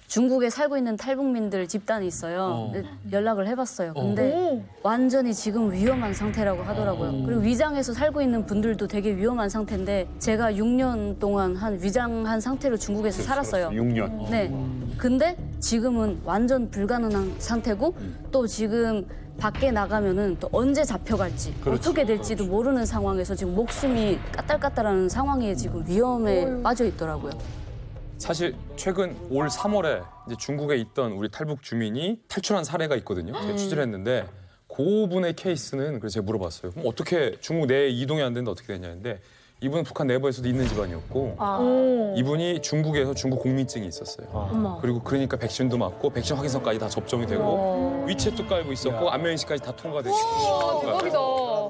중국에 살고 있는 탈북민들 집단이 있어요. 연락을 해봤어요. 근데 완전히 지금 위험한 상태라고 하더라고요. 그리고 위장해서 살고 있는 분들도 되게 위험한 상태인데 제가 6년 동안 위장한 상태로 중국에서 살았어요. 6년. 네. 근데 지금은 완전 불가능한 상태고 또 지금 밖에 나가면은 또 언제 잡혀갈지 어떻게 될지도 모르는 상황에서 지금 목숨이 까딸까딸하는 상황에 지금 위험에 빠져 있더라고요. 사실 최근 올 3월에 이제 중국에 있던 우리 탈북 주민이 탈출한 사례가 있거든요. 제가 취재를 했는데 그분의 케이스는 그래서 제가 물어봤어요. 그럼 어떻게 중국 내에 이동이 안 되는데 어떻게 되냐는데 이분은 북한 내부에서도 있는 집안이었고 이분이 중국에서 중국 국민증이 있었어요. 그리고 그러니까 백신도 맞고 백신 확인서까지 다 접종이 되고 위챗도 깔고 있었고 안면인식까지 다 통과되고 대박이다.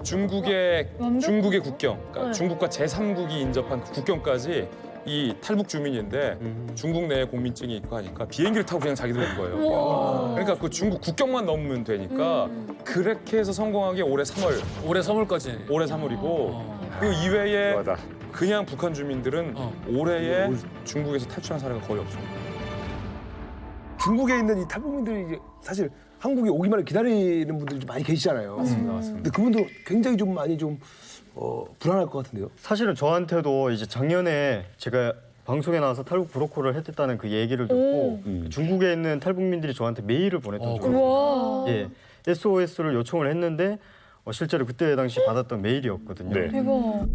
중국의 국경, 그러니까 중국과 제3국이 인접한 그 국경까지 이 탈북 주민인데 중국 내에 국민증이 있고 하니까 비행기를 타고 그냥 자기들 온 거예요. 그러니까 그 중국 국경만 넘으면 되니까 그렇게 해서 성공한 게 올해 3월. 올해 3월까지. 올해 3월이고 그 이외에 그냥 북한 주민들은 올해에 중국에서 탈출한 사례가 거의 없습니다. 중국에 있는 이 탈북민들이 이제 사실 한국에 오기만을 기다리는 분들이 좀 많이 계시잖아요. 맞습니다. 근데 그분도 굉장히 좀 많이 좀 불안할 것 같은데요. 사실은 저한테도 이제 작년에 제가 방송에 나와서 탈북 브로커를 했다는 그 얘기를 듣고 중국에 있는 탈북민들이 저한테 메일을 보냈던 적이 있어요. 예, SOS를 요청을 했는데 실제로 그때 당시 받았던 메일이었거든요. 네. 대박.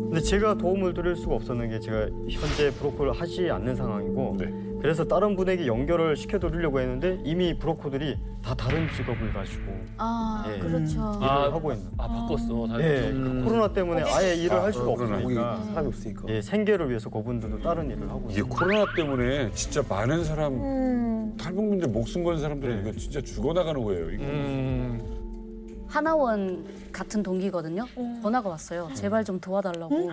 근데 제가 도움을 드릴 수가 없었는 게 제가 현재 브로커를 하지 않는 상황이고 그래서 다른 분에게 연결을 시켜드리려고 했는데 이미 브로커들이 다 다른 직업을 가지고 그렇죠. 일을 하고 있는. 바꿨어. 예, 그 코로나 때문에 아예 일을 할 수가 없으니까 사람이 없으니까. 예, 생계를 위해서 그분들도 다른 일을 하고 이게 있는. 코로나 때문에 진짜 많은 사람 탈북민들 목숨 건 사람들은 이거 진짜 죽어나가는 거예요. 이거. 하나원 같은 동기거든요. 전화가 왔어요. 제발 좀 도와달라고.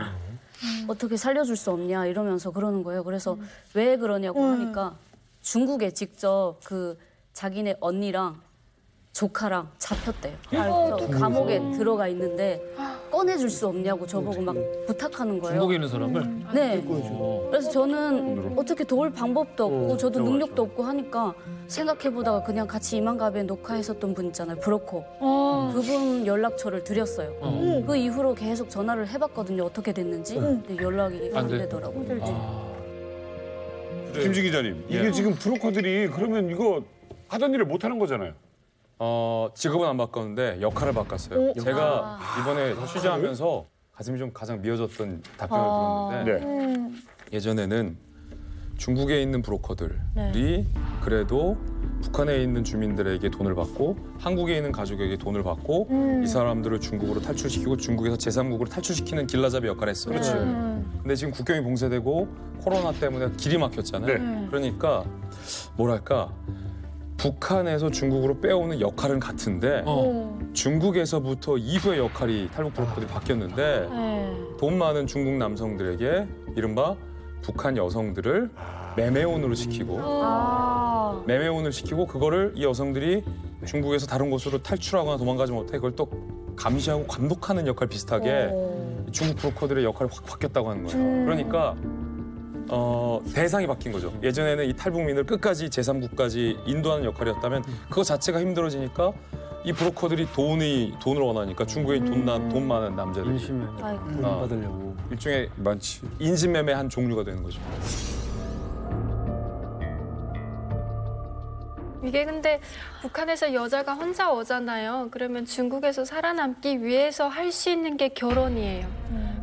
어떻게 살려줄 수 없냐 이러면서 그러는 거예요. 그래서 왜 그러냐고 하니까 중국에 직접 그 자기네 언니랑 조카랑 잡혔대요. 그래서 감옥에 들어가 있는데 꺼내줄 수 없냐고 저보고 막 부탁하는 거예요. 중국에 있는 사람을? 네. 그래서 저는 어떻게 도울 방법도 없고 저도 능력도 없고 하니까 생각해보다가 그냥 같이 이만갑에 녹화했었던 분 있잖아요. 브로커. 그분 연락처를 드렸어요. 그 이후로 계속 전화를 해봤거든요. 어떻게 됐는지. 근데 연락이 안 되더라고요. 김지 기자님, 이게 지금 브로커들이 그러면 이거 하던 일을 못 하는 거잖아요. 직업은 안 바꿨는데 역할을 바꿨어요. 제가 이번에 취재하면서 가슴이 좀 가장 미어졌던 답변을 들었는데 예전에는 중국에 있는 브로커들이 그래도 북한에 있는 주민들에게 돈을 받고 한국에 있는 가족에게 돈을 받고 이 사람들을 중국으로 탈출시키고 중국에서 제3국으로 탈출시키는 길라잡이 역할을 했어요. 근데 지금 국경이 봉쇄되고 코로나 때문에 길이 막혔잖아요. 그러니까 뭐랄까 북한에서 중국으로 빼오는 역할은 같은데 중국에서부터 이후의 역할이 탈북 브로커들이 바뀌었는데 돈 많은 중국 남성들에게 이른바 북한 여성들을 매매혼으로 시키고 매매혼을 시키고 그거를 이 여성들이 중국에서 다른 곳으로 탈출하거나 도망가지 못해 그걸 또 감시하고 감독하는 역할 비슷하게 중국 브로커들의 역할이 확 바뀌었다고 하는 거예요. 그러니까 대상이 바뀐 거죠. 예전에는 이 탈북민을 끝까지 제3국까지 인도하는 역할이었다면 그거 자체가 힘들어지니까 이 브로커들이 돈을 원하니까 중국에 돈 많은 남자들이 인심을 받으려고. 일종의 많지. 인신매매 한 종류가 되는 거죠. 이게 근데 북한에서 여자가 혼자 오잖아요. 그러면 중국에서 살아남기 위해서 할 수 있는 게 결혼이에요.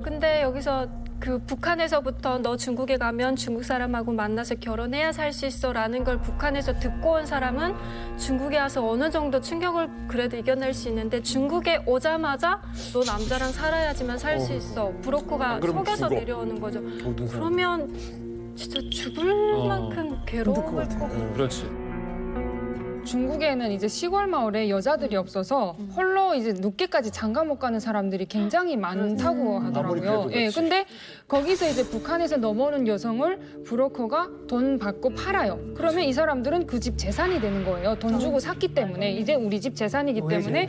근데 여기서 그 북한에서부터 너 중국에 가면 중국 사람하고 만나서 결혼해야 살 수 있어라는 걸 북한에서 듣고 온 사람은 중국에 와서 어느 정도 충격을 그래도 이겨낼 수 있는데 중국에 오자마자 너 남자랑 살아야지만 살 수 있어. 브로커가 속여서 내려오는 거죠. 그러면 진짜 죽을 만큼 괴로움을 거고. 그렇지. 중국에는 이제 시골 마을에 여자들이 없어서 홀로 이제 늦게까지 장가 못 가는 사람들이 굉장히 많다고 하더라고요. 예, 근데 거기서 이제 북한에서 넘어오는 여성을 브로커가 돈 받고 팔아요. 그러면 이 사람들은 그 집 재산이 되는 거예요. 돈 주고 샀기 때문에 이제 우리 집 재산이기 때문에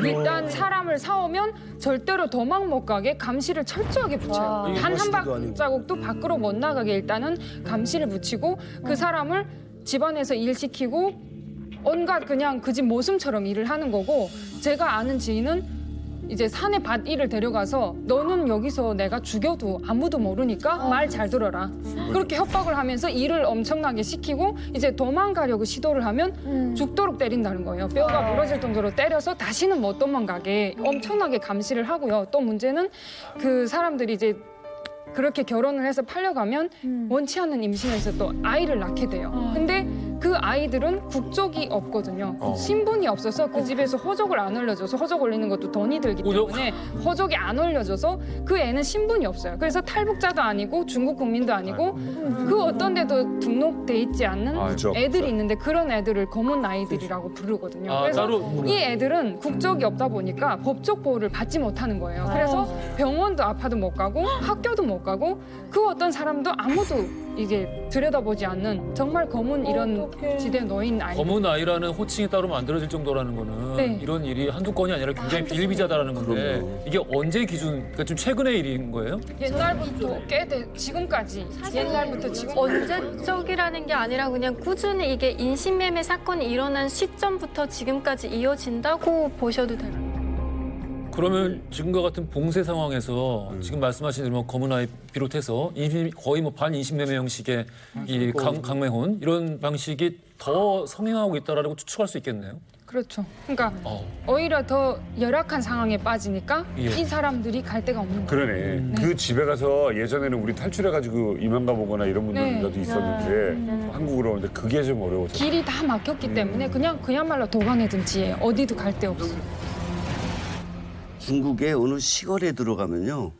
일단 사람을 사오면 절대로 도망 못 가게 감시를 철저하게 붙여요. 단 한 발자국도 밖으로 못 나가게 일단은 감시를 붙이고 그 사람을 집안에서 일시키고 온갖 그냥 그 집 모순처럼 일을 하는 거고 제가 아는 지인은 이제 산에 밭 일을 데려가서 너는 여기서 내가 죽여도 아무도 모르니까 말 잘 들어라. 그렇게 협박을 하면서 일을 엄청나게 시키고 이제 도망가려고 시도를 하면 죽도록 때린다는 거예요. 뼈가 부러질 정도로 때려서 다시는 못 도망가게 엄청나게 감시를 하고요. 또 문제는 그 사람들이 이제 그렇게 결혼을 해서 팔려가면 원치 않는 임신에서 또 아이를 낳게 돼요. 근데 그 아이들은 국적이 없거든요. 신분이 없어서 그 집에서 호적을 안 올려줘서 호적 올리는 것도 돈이 들기 때문에 호적이 안 올려줘서 그 애는 신분이 없어요. 그래서 탈북자도 아니고 중국 국민도 아니고 그 어떤 데도 등록돼 있지 않는 애들이 있는데 그런 애들을 검은 아이들이라고 부르거든요. 그래서 이 애들은 국적이 없다 보니까 법적 보호를 받지 못하는 거예요. 그래서 병원도 아파도 못 가고 학교도 못 가고 그 어떤 사람도 아무도 이제 들여다보지 않는 정말 검은 이런 지대에 놓인 아이. 검은 아이라는 호칭이 따로 만들어질 정도라는 거는 네. 이런 일이 한두 건이 아니라 굉장히 비일비재하다는 건데 이게 언제 기준, 그러니까 좀 최근의 일인 거예요? 옛날부터 지금까지 옛날부터 지금 언제적이라는 게 아니라 그냥 꾸준히 이게 인신매매 사건이 일어난 시점부터 지금까지 이어진다고 보셔도 돼요. 그러면 지금과 같은 봉쇄 상황에서 지금 말씀하신 대로 뭐 검은 아이 비롯해서 거의 뭐 반인신매매 형식의 이 강매혼 이런 방식이 더 성행하고 있다라고 추측할 수 있겠네요. 그렇죠. 그러니까 오히려 더 열악한 상황에 빠지니까 예. 이 사람들이 갈 데가 없는 거예요. 그러네. 그 집에 가서 예전에는 우리 탈출해가지고 이만 가보거나 이런 분들도 있었는데 한국으로 오는데 그게 좀 어려워서. 길이 다 막혔기 때문에 그냥말로 도가내든지 어디도 갈 데 없어요. 중국의 어느 시골에 들어가면요.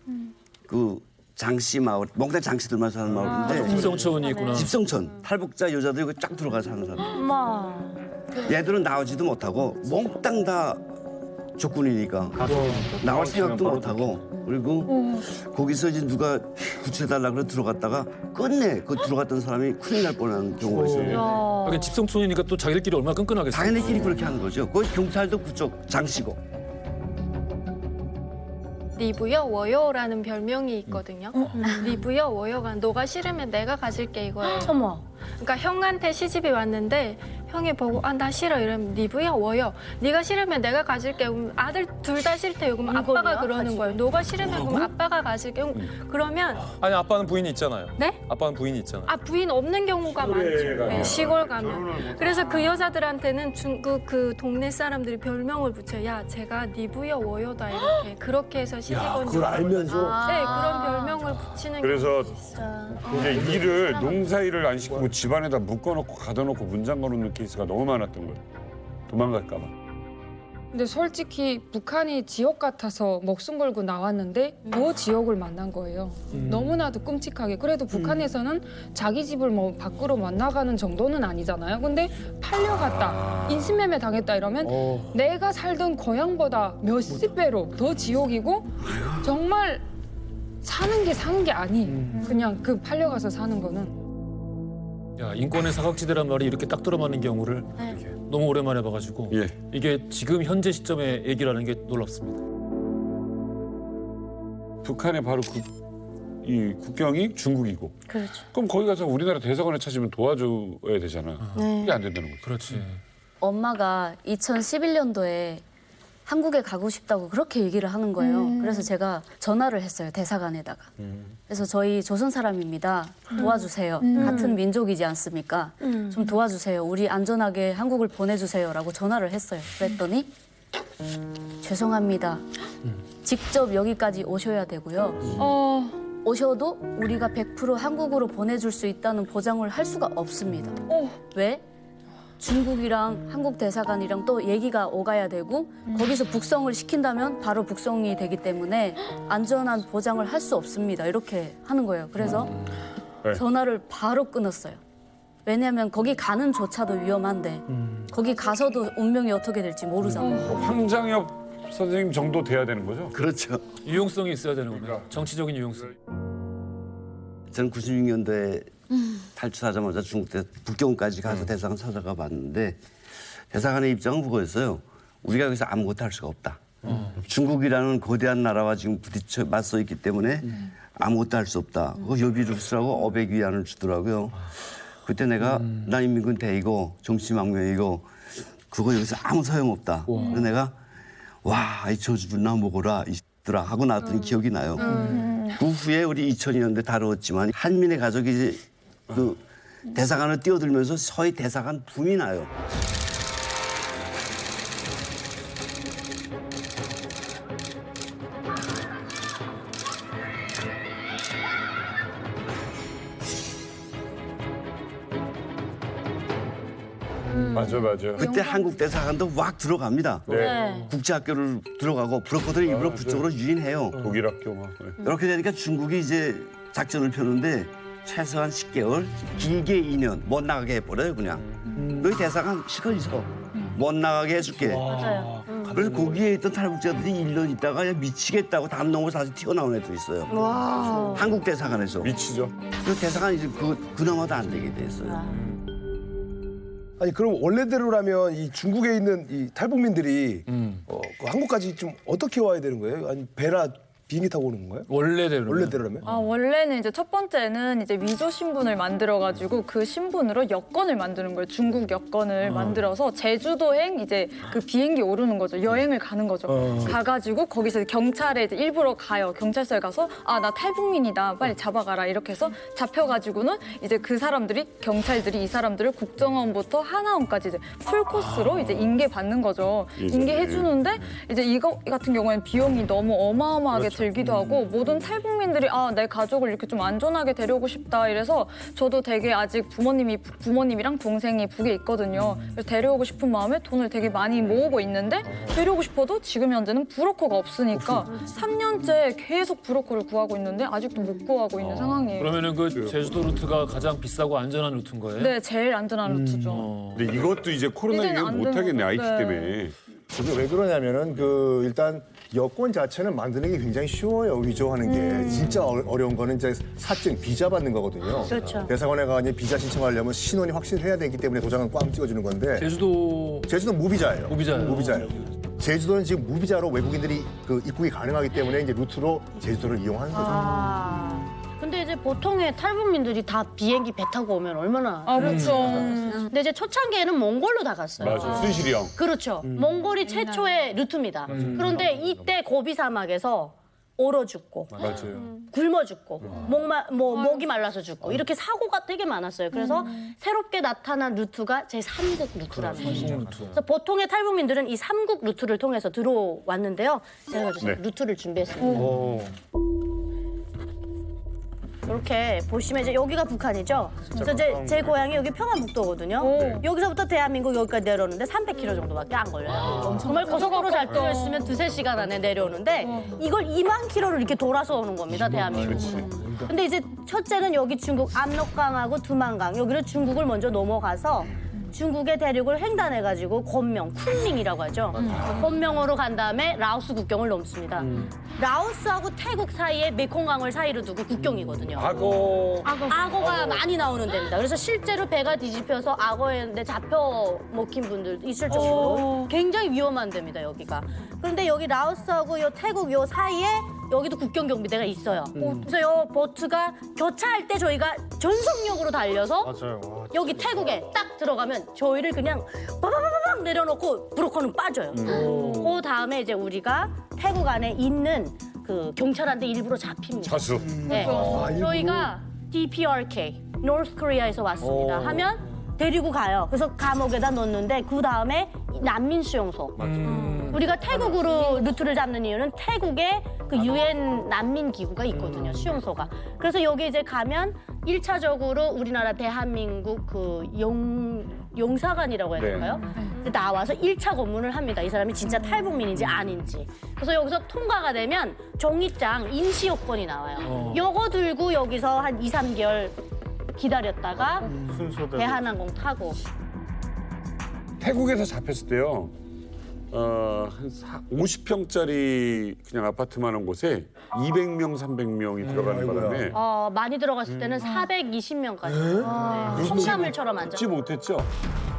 그 장씨 마을, 몽땅 장씨들만 사는 마을인데 집성촌이 있구나. 집성촌. 탈북자 여자들이 여기 쫙 들어가 사는 사람. 얘들은 나오지도 못하고 몽땅 다 적군이니까 나올 생각도 못하고 그리고 거기서 이제 누가 구출해달라 그래 들어갔다가 끝내 그 들어갔던 사람이 큰일 날 뻔한 경우가 있어요. 하긴 집성촌이니까 또 자기들끼리 얼마나 끈끈하겠어요. 자기네끼리 그렇게 하는 거죠. 거기 경찰도 그쪽 장씨고. 리부여 워요라는 별명이 있거든요. 리부여 워요가 너가 싫으면 내가 가질게 이거예요. 어머. 그러니까 형한테 시집이 왔는데 형이 보고 아 나 싫어 이러면 리부야 워요. 네가 싫으면 내가 가질게. 그럼 아들 둘 다 싫대요. 그럼 아빠가 그러는 거예요. 너가 싫으면 그럼 아빠가 가질게. 그러면 아니 아빠는 부인이 있잖아요. 네? 아빠는 부인이 있잖아요. 아 부인 없는 경우가 많죠. 네, 시골 가면. 그래서 그 여자들한테는 중국 그 동네 사람들이 별명을 붙여요. 야 제가 리부여 워요다 이렇게 그렇게 해서 시집 온. 그걸 알면서. 네 그런 별명을 붙이는. 그래서 경우가 이제 일을 농사일을 안 시키고 집안에다 묶어놓고 가둬놓고 문 잠궈놓는 케이스가 너무 많았던 거예요. 도망갈까 봐. 근데 솔직히 북한이 지옥 같아서 목숨 걸고 나왔는데 더 지옥을 만난 거예요. 너무나도 끔찍하게. 그래도 북한에서는 자기 집을 뭐 밖으로 못 나가는 정도는 아니잖아요. 근데 팔려갔다, 인신매매 당했다 이러면 내가 살던 고향보다 몇십 배로 더 지옥이고 정말 사는 게 아니에요. 그냥 그 팔려가서 사는 거는. 야, 인권의 사각지대란 말이 이렇게 딱 들어맞는 경우를 너무 오랜만에 봐가지고 이게 지금 현재 시점의 얘기라는 게 놀랍습니다. 북한의 바로 이 국경이 중국이고. 그렇죠. 그럼 거기 가서 우리나라 대사관을 찾으면 도와줘야 되잖아. 그게 안 된다는 거죠. 그렇지. 엄마가 2011년도에 한국에 가고 싶다고 그렇게 얘기를 하는 거예요. 그래서 제가 전화를 했어요, 대사관에다가. 그래서 저희 조선 사람입니다. 도와주세요. 같은 민족이지 않습니까? 좀 도와주세요. 우리 안전하게 한국을 보내주세요라고 전화를 했어요. 그랬더니 죄송합니다. 직접 여기까지 오셔야 되고요. 오셔도 우리가 100% 한국으로 보내줄 수 있다는 보장을 할 수가 없습니다. 왜? 중국이랑 한국 대사관이랑 또 얘기가 오가야 되고 거기서 북송을 시킨다면 바로 북송이 되기 때문에 안전한 보장을 할 수 없습니다. 이렇게 하는 거예요. 그래서 전화를 바로 끊었어요. 왜냐하면 거기 가는 조차도 위험한데 거기 가서도 운명이 어떻게 될지 모르잖아요. 황장엽 선생님 정도 돼야 되는 거죠? 그렇죠. 유용성이 있어야 되는 겁니다. 정치적인 유용성. 저는 96년도에 탈출하자마자 중국 북경까지 가서 대사관 찾아가 봤는데 대사관의 입장은 그거였어요. 우리가 여기서 아무것도 할 수가 없다. 중국이라는 거대한 나라와 지금 부딪혀 맞서 있기 때문에 아무것도 할 수 없다. 그거 여비를 쓰라고 500위안을 주더라고요. 그때 내가 나 인민군 대이고 정치망명이고 그거 여기서 아무 소용없다. 그래서 내가 와, 이 저주나 먹어라 이들아 하고 나왔던 기억이 나요. 그 후에 우리 2002년도에 다루었지만 한민의 가족이 이제 그 대사관을 뛰어들면서 서해 대사관 붐이 나요. 맞아. 그때 한국 대사관도 왁 들어갑니다. 네. 국제학교를 들어가고 브로커들이 일부러 그쪽으로 유인해요. 독일 학교 막. 이렇게 되니까 중국이 이제 작전을 펴는데 최소한 10개월, 길게 2년 못 나가게 해버려요 그냥. 너희 대사관 실컷 있어. 못 나가게 해줄게. 맞아요. 그래서 거기에 있던 탈북자들이 1년 있다가 야, 미치겠다고 담 넘어서 다시 튀어나온 애도 있어요. 와. 한국 대사관에서. 미치죠. 그 대사관이 이제 그나마도 안 되게 됐어요. 아니 그럼 원래대로라면 이 중국에 있는 이 탈북민들이 그 한국까지 좀 어떻게 와야 되는 거예요? 아니 배나 비행기 타고 오는 건가요? 원래대로라면? 원래는 이제 첫 번째는 이제 위조 신분을 만들어가지고 그 신분으로 여권을 만드는 거예요. 중국 여권을 만들어서 제주도행 이제 그 비행기 오르는 거죠. 여행을 가는 거죠. 가가지고 거기서 경찰에 이제 일부러 가요. 경찰서에 가서 아, 나 탈북민이다. 빨리 잡아가라. 이렇게 해서 잡혀가지고는 이제 그 사람들이 경찰들이 이 사람들을 국정원부터 하나원까지 이제 풀 코스로 이제 인계 받는 거죠. 인계해 주는데 이제 이거 같은 경우에는 비용이 너무 어마어마하게 들기도 하고 모든 탈북민들이 아, 내 가족을 이렇게 좀 안전하게 데려오고 싶다 이래서 저도 되게 아직 부모님이랑 동생이 북에 있거든요. 그래서 데려오고 싶은 마음에 돈을 되게 많이 모으고 있는데 데려오고 싶어도 지금 현재는 브로커가 없으니까 3년째 계속 브로커를 구하고 있는데 아직도 못 구하고 있는 상황이에요. 그러면은 그 제주도 루트가 가장 비싸고 안전한 루트인 거예요? 네, 제일 안전한 루트죠. 근데 이것도 이제 코로나 이제는 이후 안 못하겠네 되는 IT 거죠. 때문에. 그게 왜 그러냐면은 그 일단 여권 자체는 만드는 게 굉장히 쉬워요. 위조하는 게 진짜 어려운 거는 이제 사증 비자 받는 거거든요. 그렇죠. 대사관에 가 이제 비자 신청하려면 신원이 확실해야 되기 때문에 도장은 꽝 찍어주는 건데 제주도는 무비자예요. 무비자예요. 제주도는 지금 무비자로 외국인들이 그 입국이 가능하기 때문에 이제 루트로 제주도를 이용하는 거죠. 근데 이제 보통의 탈북민들이 다 비행기 배 타고 오면 얼마나. 그렇죠. 근데 이제 초창기에는 몽골로 다 갔어요. 맞아. 순실이 형. 그렇죠. 몽골이 최초의 루트입니다. 그런데 이때 고비 사막에서 얼어 죽고 맞아요. 굶어 죽고 목이 말라서 죽고 이렇게 사고가 되게 많았어요. 그래서 새롭게 나타난 루트가 제3국 루트라는 것이죠. 그래서 보통의 탈북민들은 이 3국 루트를 통해서 들어왔는데요. 제가 루트를 준비했습니다. 이렇게 보시면 이제 여기가 북한이죠. 그래서 제 고향이 여기 평안북도거든요. 여기서부터 대한민국 여기까지 내려오는데 300km 정도밖에 안 걸려요. 정말 고속도로 잘 뚫렸으면 2~3시간 안에 내려오는데 이걸 2만 킬로를 이렇게 돌아서 오는 겁니다, 대한민국은. 근데 이제 첫째는 여기 중국 압록강하고 두만강 여기를 중국을 먼저 넘어가서 중국의 대륙을 횡단해가지고 권명, 쿤밍이라고 하죠. 권명으로 간 다음에 라오스 국경을 넘습니다. 라오스하고 태국 사이에 메콩강을 사이로 두고 국경이거든요. 악어가 많이 나오는 데입니다. 그래서 실제로 배가 뒤집혀서 악어에 잡혀 먹힌 분들도 있을 정도로 굉장히 위험한 데입니다, 여기가. 그런데 여기 라오스하고 요 태국 요 사이에 여기도 국경 경비대가 있어요. 그래서 요 보트가 교차할 때 저희가 전속력으로 달려서 맞아요. 여기 태국에 딱 들어가면 저희를 그냥 빠바바바박 내려놓고 브로커는 빠져요. 그 다음에 이제 우리가 태국 안에 있는 그 경찰한테 일부러 잡힙니다. 자수. 네. 저희가 DPRK, North Korea에서 왔습니다. 하면 데리고 가요. 그래서 감옥에다 넣는데 그 다음에 난민 수용소. 우리가 태국으로 루트를 잡는 이유는 태국에 그 UN 난민 기구가 있거든요. 수용소가. 그래서 여기 이제 가면 1차적으로 우리나라 대한민국 그 용사관이라고 해야 될까요? 나와서 1차 검문을 합니다. 이 사람이 진짜 탈북민인지 아닌지. 그래서 여기서 통과가 되면 종이장 임시 요건이 나와요. 요거 들고 여기서 한 2, 3개월 기다렸다가 순서대로. 대한항공 타고. 태국에서 잡혔을 때요. 한 50평짜리 그냥 아파트만 한 곳에 200명, 300명이 들어가는 바람에 많이 들어갔을 때는 420명까지. 네. 콩나물처럼 앉아. 지 못했죠.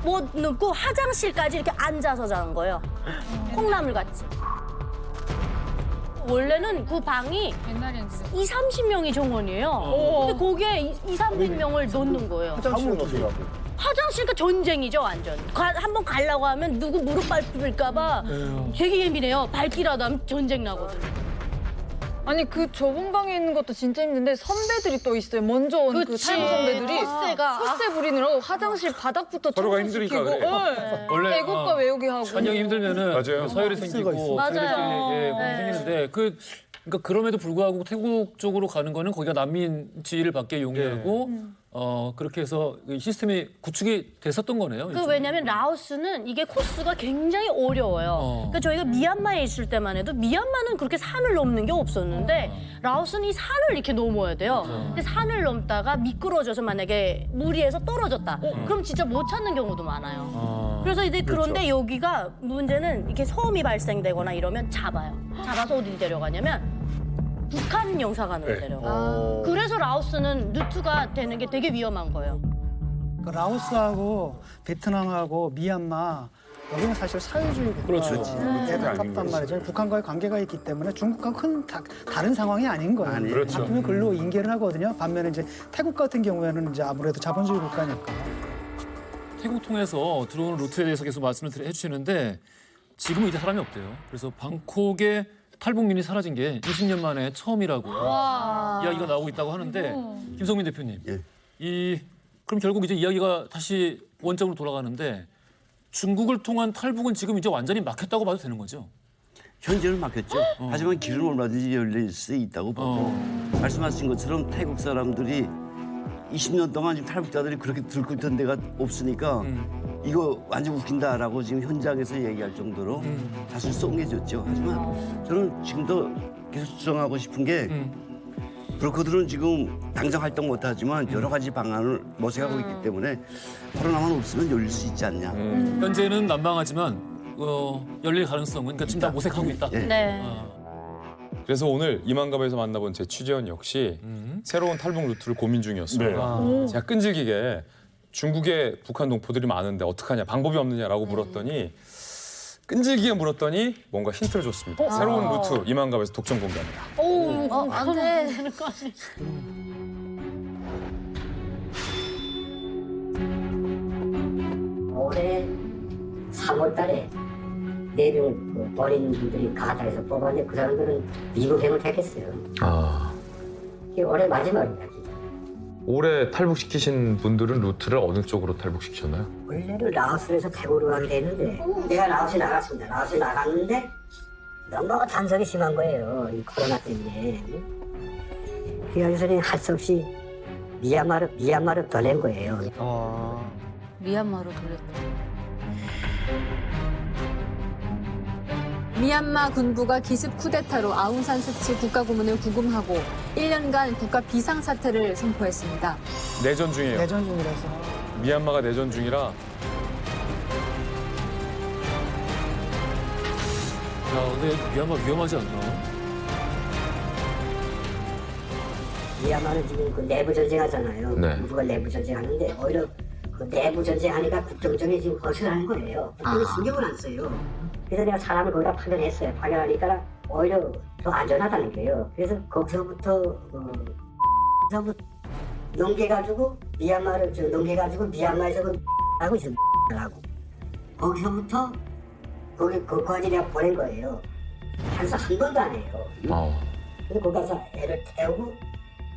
못 눕고 화장실까지 이렇게 앉아서 자는 거예요. 콩나물 같이. 원래는 그 방이 옛날에는 진짜 2, 30명이 정원이에요. 근데 거기에 2, 300명을 넣는 거예요. 화장실은 어떻게 가고? 화장실가 전쟁이죠, 완전. 한번 가려고 하면 누구 무릎 밟힐까 봐 되게 예민해요. 밟기라도 하면 전쟁 나거든요. 아니 그 좁은 방에 있는 것도 진짜 힘든데 선배들이 또 있어요. 먼저 온 그 그치. 탈북 선배들이 텃세가. 텃세 부리느라고 화장실 바닥부터 서로가 청소시키고, 힘드니까 그래. 네. 원래 애국가 외우기 하고. 환경이 힘들면은 맞아요. 서열이 생기고 맞아요. 예, 생기는데 그러니까 그럼에도 불구하고 태국 쪽으로 가는 거는 거기가 난민지를 받게 용이하고 그렇게 해서 이 시스템이 구축이 됐었던 거네요. 그 왜냐면 라오스는 이게 코스가 굉장히 어려워요. 그러니까 저희가 미얀마에 있을 때만 해도 미얀마는 그렇게 산을 넘는 게 없었는데 라오스는 이 산을 이렇게 넘어야 돼요. 근데 산을 넘다가 미끄러져서 만약에 무리해서 떨어졌다. 그럼 진짜 못 찾는 경우도 많아요. 그래서 이제 그런데 여기가 문제는 이렇게 소음이 발생되거나 이러면 잡아요. 잡아서 어디 데려가냐면 북한 영사관으로 네. 데려가요. 그래서 라오스는 루트가 되는 게 되게 위험한 거예요. 그 라오스하고 베트남하고 미얀마 여기는 사실 사회주의 그렇죠. 국가에 가깝단 말이죠. 북한과의 관계가 있기 때문에 중국과 큰 다른 상황이 아닌 거예요. 아니에요. 그렇죠. 잡히면 글로 인계를 하거든요. 반면에 이제 태국 같은 경우에는 이제 아무래도 자본주의 국가니까. 태국 통해서 들어오는 루트에 대해서 계속 말씀을 해주시는데 지금은 이제 사람이 없대요. 그래서 방콕에 탈북민이 사라진 게 20년 만에 처음이라고 이야기가 나오고 있다고 하는데 김성민 대표님, 예. 그럼 결국 이제 이야기가 다시 원점으로 돌아가는데 중국을 통한 탈북은 지금 이제 완전히 막혔다고 봐도 되는 거죠? 현재는 막혔죠. 하지만 길은 얼마든지 열릴 수 있다고 보고 말씀하신 것처럼 태국 사람들이 20년 동안 지금 탈북자들이 그렇게 들고 있던 데가 없으니까 이거 완전 웃긴다라고 지금 현장에서 얘기할 정도로 다시 쏭해졌죠. 하지만 저는 지금도 계속 주장하고 싶은 게 브로커들은 지금 당장 활동 못하지만 여러 가지 방안을 모색하고 있기 때문에 코로나만 없으면 열릴 수 있지 않냐. 현재는 난망하지만 열릴 가능성은 그러니까 지금 다 모색하고 있다. 예. 네. 그래서 오늘 이만갑에서 만나본 제 취재원 역시 새로운 탈북 루트를 고민 중이었어요. 제가 끈질기게 중국에 북한 동포들이 많은데 어떡하냐, 방법이 없느냐라고 물었더니 끈질기게 물었더니 뭔가 힌트를 줬습니다. 새로운 루트 이만갑에서 독점 공개합니다. 오, 안 돼. 올해 3월 달에 4명 그 어린 분들이 가다에서 뽑았는데 그 사람들은 미국행을 택했어요. 이게 올해 마지막입니다. 진짜. 올해 탈북시키신 분들은 루트를 어느 쪽으로 탈북시키셨나요? 원래는 라오스에서 태국으로 가게 됐는데 내가 라오스에 나갔습니다. 라오스에 나갔는데 너무 단속이 심한 거예요. 이 코로나 때문에. 그래서 할 수 없이 미얀마로 떠낸 거예요. 미얀마로 돌렸다. 미얀마 군부가 기습 쿠데타로 아웅산 수치 국가고문을 구금하고 1년간 국가 비상사태를 선포했습니다. 내전 중이에요. 내전 중이라서. 미얀마가 내전 중이라 야, 근데 미얀마 위험하지 않나? 미얀마는 지금 그 내부 전쟁하잖아요. 네. 군부가 내부 전쟁하는데 오히려 그 내부 전쟁하니까 국정적인 지금 거슬하는 거예요. 국정이 신경을 안 써요. 그래서 내가 사람을 거기다 파견했어요. 파견하니까 오히려 더 안전하다는 거예요. 그래서 거기서부터 넘겨가지고 미얀마를 미얀마에서 하고 있어 하고 거기서부터 거기까지 내가 보낸 거예요. 한사 한 번도 안 해요. 그래서 거기 가서 애를 태우고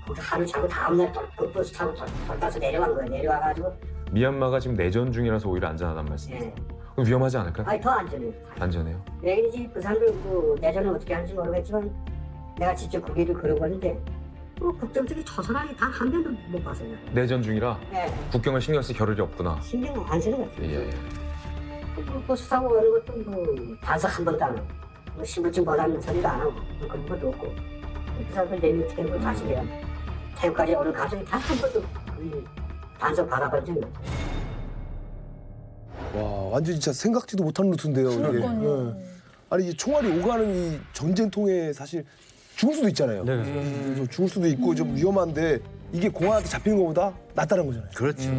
거기서 하루 자고 다음날 그 버스 타고 돌아서 내려간 거예요. 내려와가지고 미얀마가 지금 내전 중이라서 오히려 안전하단 말씀이세요? 예. 그럼 위험하지 않을까요? 아니 더 안전해요. 안전해요? 왜 그런지 그 사람들 그 내전을 어떻게 하는지 모르겠지만 내가 직접 그 길을 걸어봤는데 국정적인 초선하게 단 한 명도 못 봤어요. 내전 중이라 네. 국경을 신경 쓸 겨를이 없구나. 신경을 안 쓰는 것 같아요. 예. 그 버스 타고 오는 것도 뭐 단속 한 번도 안 하고 뭐 신분증 보다는 소리도 안 하고 그런 것도 없고 그 사람들 내밀 태우고 다시 내가 태우까지 오는 가정이 단 한 번도 단속 받아본 적이 없어요. 와, 완전 진짜 생각지도 못한 루트인데요. 이게. 그러니까요. 예. 아니 이 총알이 오가는 이 전쟁통에 사실 죽을 수도 있잖아요. 그래서 죽을 수도 있고 좀 위험한데 이게 공안한테 잡히는 것보다 낫다는 거잖아요. 그렇죠.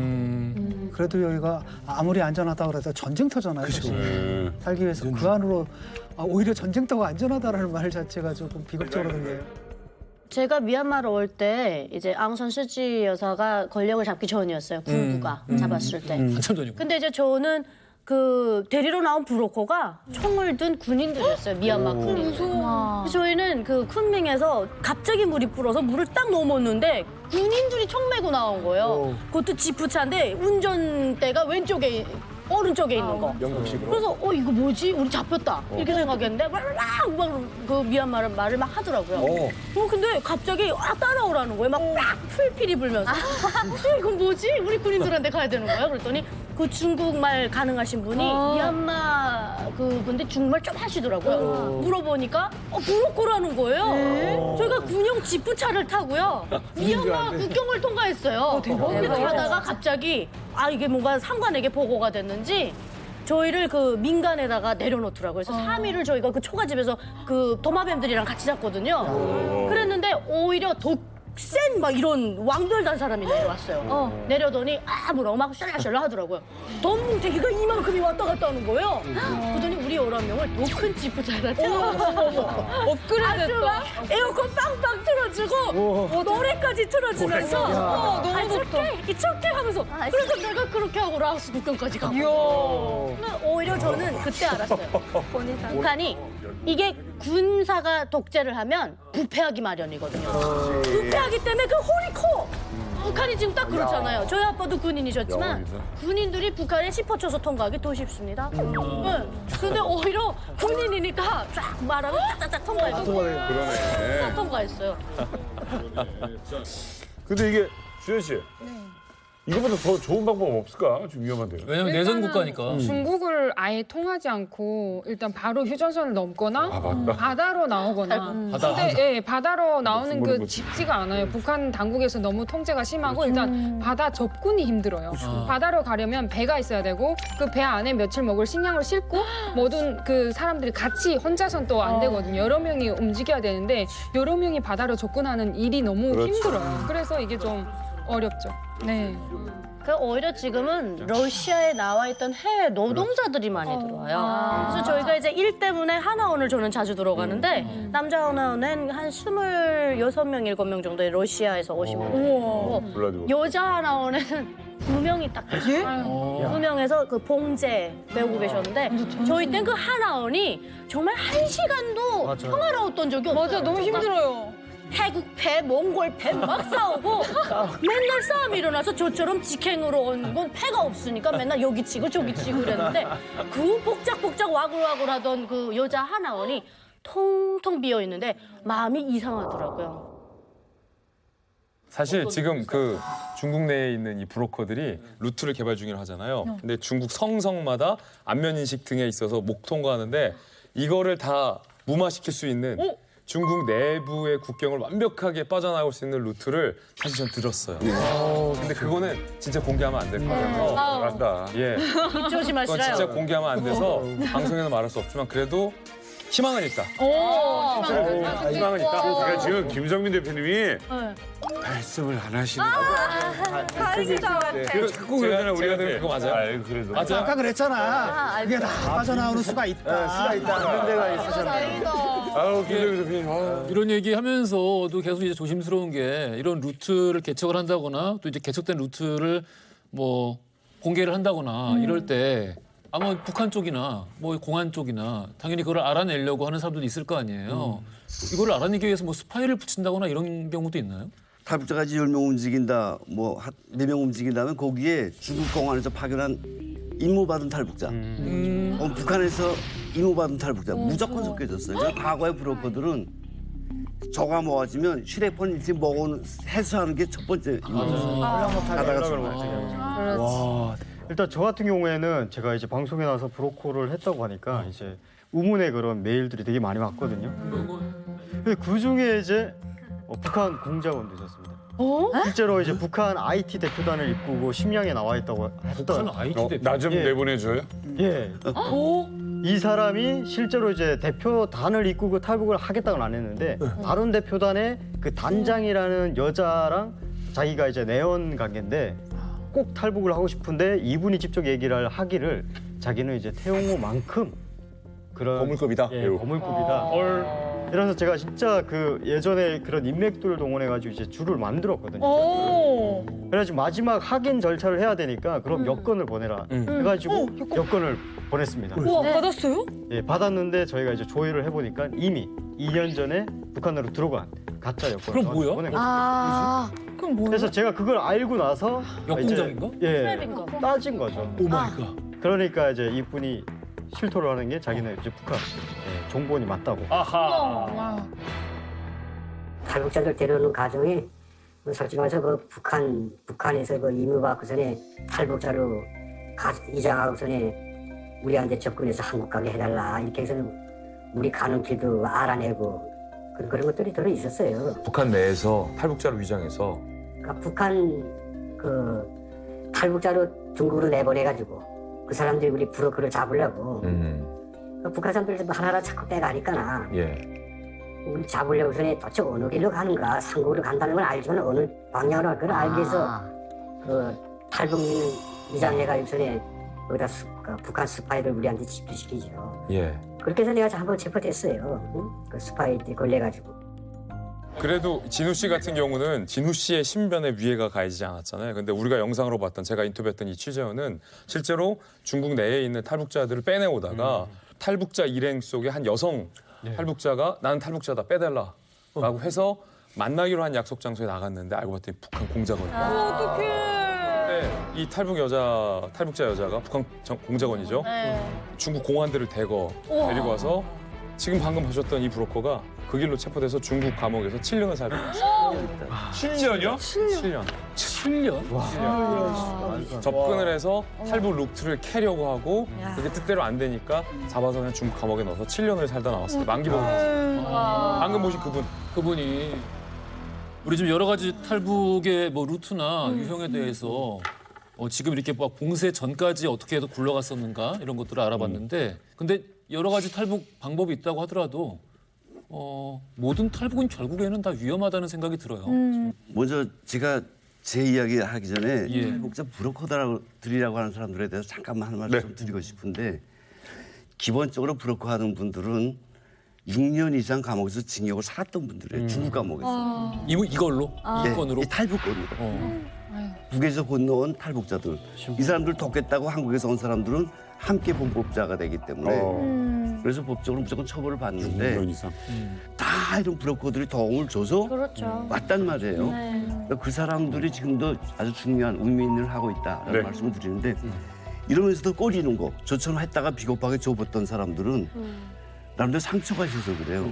그래도 여기가 아무리 안전하다고 해도 전쟁터잖아요. 사실. 살기 위해서 그 안으로 오히려 전쟁터가 안전하다라는 말 자체가 조금 비극적으로 들려요. 제가 미얀마로 올 때 이제 앙산 수치 여사가 권력을 잡기 전이었어요. 군부가 잡았을 때. 한참 전이고. 근데 이제 저는 그 데리러 나온 브로커가 총을 든 군인들이었어요. 미얀마 군인. 무서워. 저희는 그 쿤밍에서 갑자기 물이 불어서 물을 딱 넘었는데 군인들이 총 메고 나온 거예요. 그것도 지프차인데 운전대가 왼쪽에 오른쪽에 있는 거. 영국식으로. 그래서 이거 뭐지? 우리 잡혔다. 이렇게 생각했는데 막그 미얀마 말을 막 하더라고요. 근데 갑자기 따라오라는 거예요. 막 풀필이 불면서. 이건 뭐지? 우리 군인들한테 가야 되는 거야. 그랬더니 그 중국말 가능하신 분이 미얀마 그분데 중국말 좀 하시더라고요. 물어보니까 브로커라는 거예요. 저희가 군용 지프차를 타고요. 미얀마 국경을 통과했어요. 그렇게 가다가 갑자기 이게 뭔가 상관에게 보고가 됐는지 저희를 그 민간에다가 내려놓더라고요. 그래서 3일을 저희가 그 초가집에서 그 도마뱀들이랑 같이 잤거든요. 그랬는데 오히려 독센 막 이런 왕별 단 사람이 내려왔어요. 내려더니 뭐라고 막 샬라샬라 하더라고요. 덤뭉태기가 이만큼이 왔다 갔다 하는 거예요. 그러더니 우리 11명을 더 큰 지프차에다 태워가지고 업그레이드했다. 에어컨 빵빵 틀어주고 노래까지 틀어주면서 너무 좋다. 이쪽게 하면서 그래서 내가 그렇게 하고 라오스 국경까지 갔고 근데 오히려 저는 그때 알았어요. 북한이 이게 군사가 독재를 하면 부패하기 마련이거든요. 부패하기 때문에 그 홀이 커. 북한이 지금 딱 그렇잖아요. 저희 아빠도 군인이셨지만 군인들이 북한에 짚어쳐서 통과하기 더 쉽습니다. 근데 오히려 군인이니까 쫙 말하면 쫙쫙 통과했어요. 그러네. 쫙 통과했어요. 근데 이게 주현 씨. 이거보다 더 좋은 방법 없을까? 좀 위험한데요. 왜냐면 내전 국가니까. 중국을 아예 통하지 않고 일단 바로 휴전선을 넘거나 바다로 나오거나. 바다로 나오는 그 쉽지가 않아요. 북한 당국에서 너무 통제가 심하고 일단 바다 접근이 힘들어요. 바다로 가려면 배가 있어야 되고 그 배 안에 며칠 먹을 식량을 싣고 모든 그 사람들이 같이 혼자선 또 안 되거든요. 여러 명이 움직여야 되는데 여러 명이 바다로 접근하는 일이 너무 힘들어요. 그래서 이게 좀 어렵죠. 네. 그 오히려 지금은 러시아에 나와 있던 해외 노동자들이 많이 들어와요. 그래서 저희가 이제 일 때문에 하나원을 저는 자주 들어가는데 남자 하나원은 한 26명, 7명 정도의 러시아에서 오신 분들이 있고 여자 하나원에는 9명이 딱 계세요. 9명에서 그 봉제 배우고 계셨는데 저희 땐 그 하나원이 정말 1시간도 평화로웠던 적이 없어요. 맞아, 너무 힘들어요. 태국패, 몽골패 막 싸우고 맨날 싸움이 일어나서 저처럼 직행으로 온 건 패가 없으니까 맨날 여기 치고 저기 치고 그랬는데 그 복작복작 와글와글 하던 그 여자 하나원이 통통 비어 있는데 마음이 이상하더라고요. 사실 지금 그 중국 내에 있는 이 브로커들이 루트를 개발 중이라 하잖아요. 근데 중국 성마다 안면 인식 등에 있어서 못 통과하는데 이거를 다 무마시킬 수 있는 중국 내부의 국경을 완벽하게 빠져나올 수 있는 루트를 사실 전 들었어요. 근데 그거는 진짜 공개하면 안 될 거예요. 맞다. 예. 조심하시라요. 그건 진짜 공개하면 안 돼서 방송에는 말할 수 없지만 그래도 희망은 있다. 희망은 있다. 제가 지금 김성민 대표님이 말씀을 안 하시는 거예요. 자꾸 그러잖아요. 우리가 그거 맞아요? 그래도. 아까 그랬잖아. 이게 다 빠져나오는 수가 있다. 수가 있다. 그런 데가 있으셨네요. 아우, 김정희 대표님. 아유. 이런 얘기하면서도 계속 이제 조심스러운 게 이런 루트를 개척을 한다거나 또 이제 개척된 루트를 뭐 공개를 한다거나 이럴 때 아마 북한 쪽이나 뭐 공안 쪽이나 당연히 그걸 알아내려고 하는 사람들도 있을 거 아니에요. 이걸 알아내기 위해서 뭐 스파이를 붙인다거나 이런 경우도 있나요? 탈북자가 10명 움직인다, 뭐 4명 움직인다면 거기에 중국 공안에서 파견한 임무받은 탈북자, 북한에서 임무받은 탈북자 무조건 섞여졌어요. 그래서 과거의 브로커들은 저가 모아지면 휴대폰 일찍 먹어놓은 해소하는 게 첫 번째 임무였어요. 와, 일단 저 같은 경우에는 제가 이제 방송에 나와서 브로커를 했다고 하니까 이제 우문의 그런 메일들이 되게 많이 왔거든요. 근데 그 중에 이제 북한 공작원도 있었습니다. 실제로 이제 북한 IT 대표단을 이끌고 심양에 나와 있다고 했던. 북한 IT 대표. 나 좀 내보내줘요? 예. 이 사람이 실제로 이제 대표단을 이끌고 탈북을 하겠다고는 안 했는데 다른 대표단의 그 단장이라는 여자랑 자기가 이제 내연 관계인데 꼭 탈북을 하고 싶은데 이분이 직접 얘기를 하기를 자기는 이제 태용호만큼 그런 거물급이다. 예, 거물급이다. 이래서 제가 진짜 그 예전에 그런 인맥들을 동원해가지고 이제 줄을 만들었거든요. 그래가지고 마지막 확인 절차를 해야 되니까 그럼 여권을 보내라 해가지고 여권을 보냈습니다. 우와, 받았어요? 예, 받았는데 저희가 이제 조회를 해보니까 이미 2년 전에 북한으로 들어간 가짜 여권을 그럼 뭐야? 보낸 거죠. 그럼 뭐야? 그래서 제가 그걸 알고 나서 역공작인가? 예, 따진 거죠. 오 마이 갓. 그러니까 이제 이분이 실토를 하는 게 자기는 이제 북한 정보원이 맞다고. 아하. 탈북자들 데려오는 과정이 솔직히 말해서 그 북한에서 그 임무받고 전에 탈북자로 이장하고 전에 우리한테 접근해서 한국 가게 해달라 이렇게 해서 우리 가는 길도 알아내고 그런 것들이 들어 있었어요. 북한 내에서 탈북자로 위장해서 그러니까 북한 그 탈북자로 중국으로 내보내가지고 그 사람들이 우리 브로커를 잡으려고 북한 사람들 하나하나 자꾸 빼가니까나 예. 우리 잡으려고 전에 도대체 어느 길로 가는가 상국으로 간다는 걸 알지만 어느 방향으로 갈 걸 알기 위해서 그 탈북민 이장해가지고 전에 여기다 그 북한 스파이를 우리한테 집중시키죠. 예. 그렇게 해서 내가 한번 체포됐어요. 응? 그 스파이한테 걸려가지고. 그래도 진우 씨 같은 경우는 진우 씨의 신변에 위해가 가해지지 않았잖아요. 근데 우리가 영상으로 봤던 제가 인터뷰했던 이 취재원은 실제로 중국 내에 있는 탈북자들을 빼내오다가 탈북자 일행 속에 한 여성 탈북자가 나는 탈북자다 빼달라라고 해서 만나기로 한 약속 장소에 나갔는데 알고 봤더니 북한 공작원이다. 어떡해. 이 탈북자 여자가 북한 공작원이죠. 중국 공안들을 데리고 와서 지금 방금 보셨던 이 브로커가 그 길로 체포돼서 중국 감옥에서 7년을 살고 있어요. 7년이요? 7년. 7년? 와. 접근을 해서 탈북 루트를 캐려고 하고 그게 뜻대로 안 되니까 잡아서 그냥 중국 감옥에 넣어서 7년을 살다 나왔어요. 만기 보고 나왔어요. 방금 보신 그분이 우리 지금 여러 가지 탈북의 뭐 루트나 유형에 대해서 지금 이렇게 막 봉쇄 전까지 어떻게 해서 굴러갔었는가 이런 것들을 알아봤는데 근데 여러 가지 탈북 방법이 있다고 하더라도 모든 탈북은 결국에는 다 위험하다는 생각이 들어요. 먼저 제가 제 이야기 하기 전에 탈북자 브로커들이라고 하는 사람들에 대해서 잠깐만 한 말씀 좀 드리고 싶은데 기본적으로 브로커 하는 분들은 6년 이상 감옥에서 징역을 살았던 분들이에요. 중국 감옥에서. 이걸로? 네, 이 건으로? 이 탈북건으로. 북에서 건너온 탈북자들. 이 사람들 돕겠다고 한국에서 온 사람들은 함께 본법자가 되기 때문에 그래서 법적으로 무조건 처벌을 받는데 6년 이상. 다 이런 브로커들이 도움을 줘서 그렇죠. 왔단 말이에요. 네. 그러니까 그 사람들이 지금도 아주 중요한 의미 있는 일을 하고 있다라는 말씀을 드리는데 이러면서도 꼬리는 거 저처럼 했다가 비겁하게 줘봤던 사람들은 나름대로 상처가 있어서 그래요.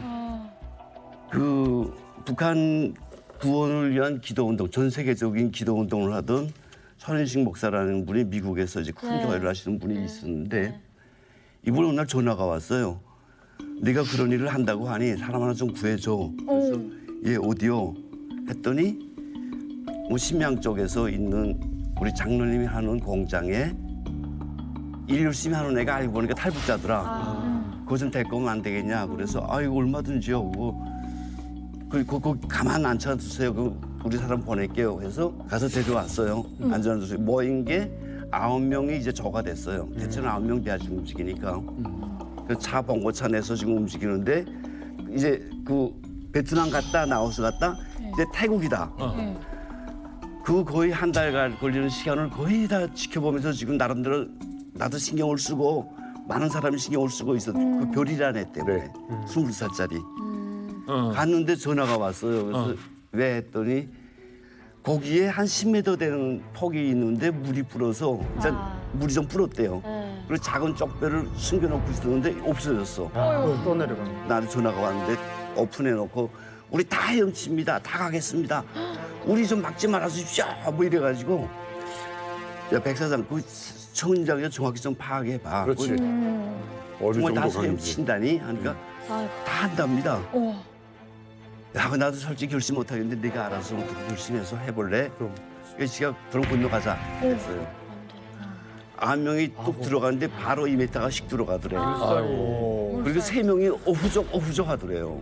그 북한 구원을 위한 기도운동, 전 세계적인 기도운동을 하던 설현식 목사라는 분이 미국에서 이제 큰 교회를 하시는 분이 있었는데 이분이 어느 날 전화가 왔어요. 네가 그런 일을 한다고 하니 사람 하나 좀 구해줘. 그래서 예 어디요? 했더니 뭐 심양 쪽에서 있는 우리 장로님이 하는 공장에 일 열심히 하는 애가 알고 보니까 탈북자더라. 그거 좀 데리고 오면 안 되겠냐. 그래서 아이고 얼마든지요. 그거 가만 앉혀두세요. 우리 사람 보낼게요. 해서 가서 데려왔어요. 앉아두세요. 모인 게 9명이 이제 저가 됐어요. 대체는 9명 돼야지 움직이니까. 그 차 번거차 내서 지금 움직이는데 이제 그 베트남 갔다 나오스 갔다 이제 태국이다. 그 거의 한 달 걸리는 시간을 거의 다 지켜보면서 지금 나름대로 나도 신경을 쓰고 많은 사람이 신경을 쓰고 있었. 그 별이라는 애 때문에 20살짜리 갔는데 전화가 왔어요. 그래서 왜 했더니 거기에 한 10m 되는 폭이 있는데 물이 불어서 일단 물이 좀 불었대요. 그리고 작은 쪽배를 숨겨놓고 있었는데 없어졌어. 또 내려가. 나한테 전화가 왔는데 오픈해놓고 우리 다 헤엄칩니다. 다 가겠습니다. 우리 좀 막지 말아주십시오. 뭐 이래가지고 야 백사장 그 청장이 정확히 좀 파악해봐. 그렇지. 어느 정말 다 정도 강인지. 헤엄친다니 하니까 다 한답니다. 야, 나도 솔직히 결심 못하겠는데 네가 알아서 결심해서 해볼래? 그래서 지가 그럼 건너가자 했어요. 9명이 뚝 들어가는데 바로 2m가씩 들어가더래요. 그리고 3명이 어후적 하더래요.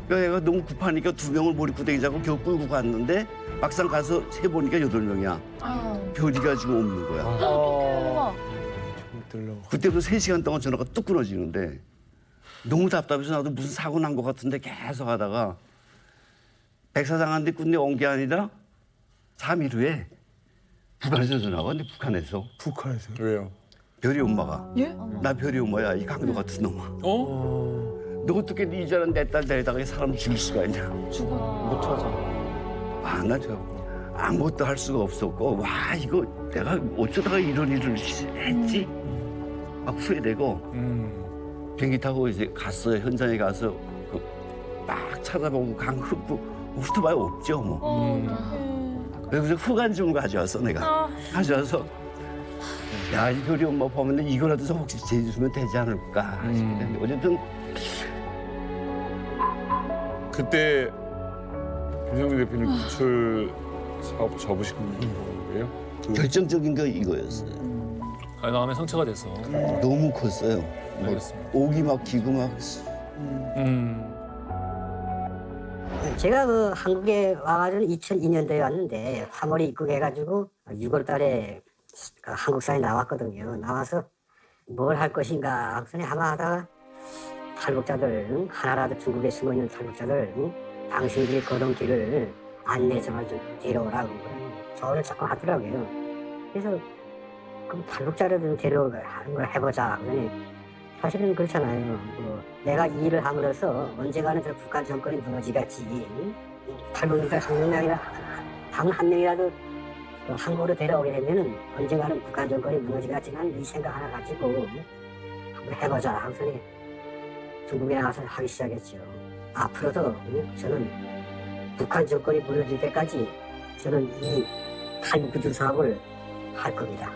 그러니까 얘가 너무 급하니까 2명을 머리구덩이 잡고 겨우 끌고 갔는데 막상 가서 세보니까 8명이야. 별이가 지금 없는 거야. 그때부터 3시간 동안 전화가 뚝 끊어지는데 너무 답답해서 나도 무슨 사고 난 것 같은데 계속 하다가 백사장한테 끝내 온 게 아니라 3일 후에 북한에서 전화가 왔는데 북한에서. 북한에서? 왜요? 별이 엄마가. 예? 나 별이 엄마야 이 강도 같은 놈아. 너 어떻게 네 이자는 내 딸 데려다가 사람 죽일 수가 있냐. 못 찾아. 아, 나 저 아무것도 할 수가 없었고 와 이거 내가 어쩌다가 이런 일을 했지? 막 후회되고 비행기 타고 이제 갔어요. 현장에 가서 막 찾아보고 강 흙도 오토바이 없죠 뭐. 그래서 후간 좀 가져왔어 내가. 가져와서 야 이 별이 엄마 보면 이거라도 혹시 제주면 되지 않을까 싶은데 어쨌든 그때 김성민 대표님 구출 사업 접으신 거예요? 결정적인 거 이거였어요. 마음에 상처가 됐어. 너무 컸어요. 뭐 오기 막히고 막. 제가 그 한국에 와가지고 2002년도에 왔는데 3월에 입국해가지고 6월달에 한국사에 나왔거든요. 나와서 뭘 할 것인가 하고서 아마 하다가 탈북자들 하나라도 중국에 숨어 있는 탈북자들 당신들이 걸은 길을 안내해서 좀 데려오라고 저를 자꾸 하더라고요. 그래서 그럼 탈북자를 좀 데려오는 걸 해보자. 사실은 그렇잖아요. 내가 이 일을 함으로써 언젠가는 저 북한 정권이 무너지겠지. 탈북자 한 명이라도 한국으로 데려오게 되면은 언젠가는 북한 정권이 무너지겠지만 이 생각 하나 가지고 한번 해보자 하고서 중국에 나가서 하기 시작했죠. 앞으로도 저는 북한 정권이 무너질 때까지 저는 이 탈북 구출 사업을 할 겁니다.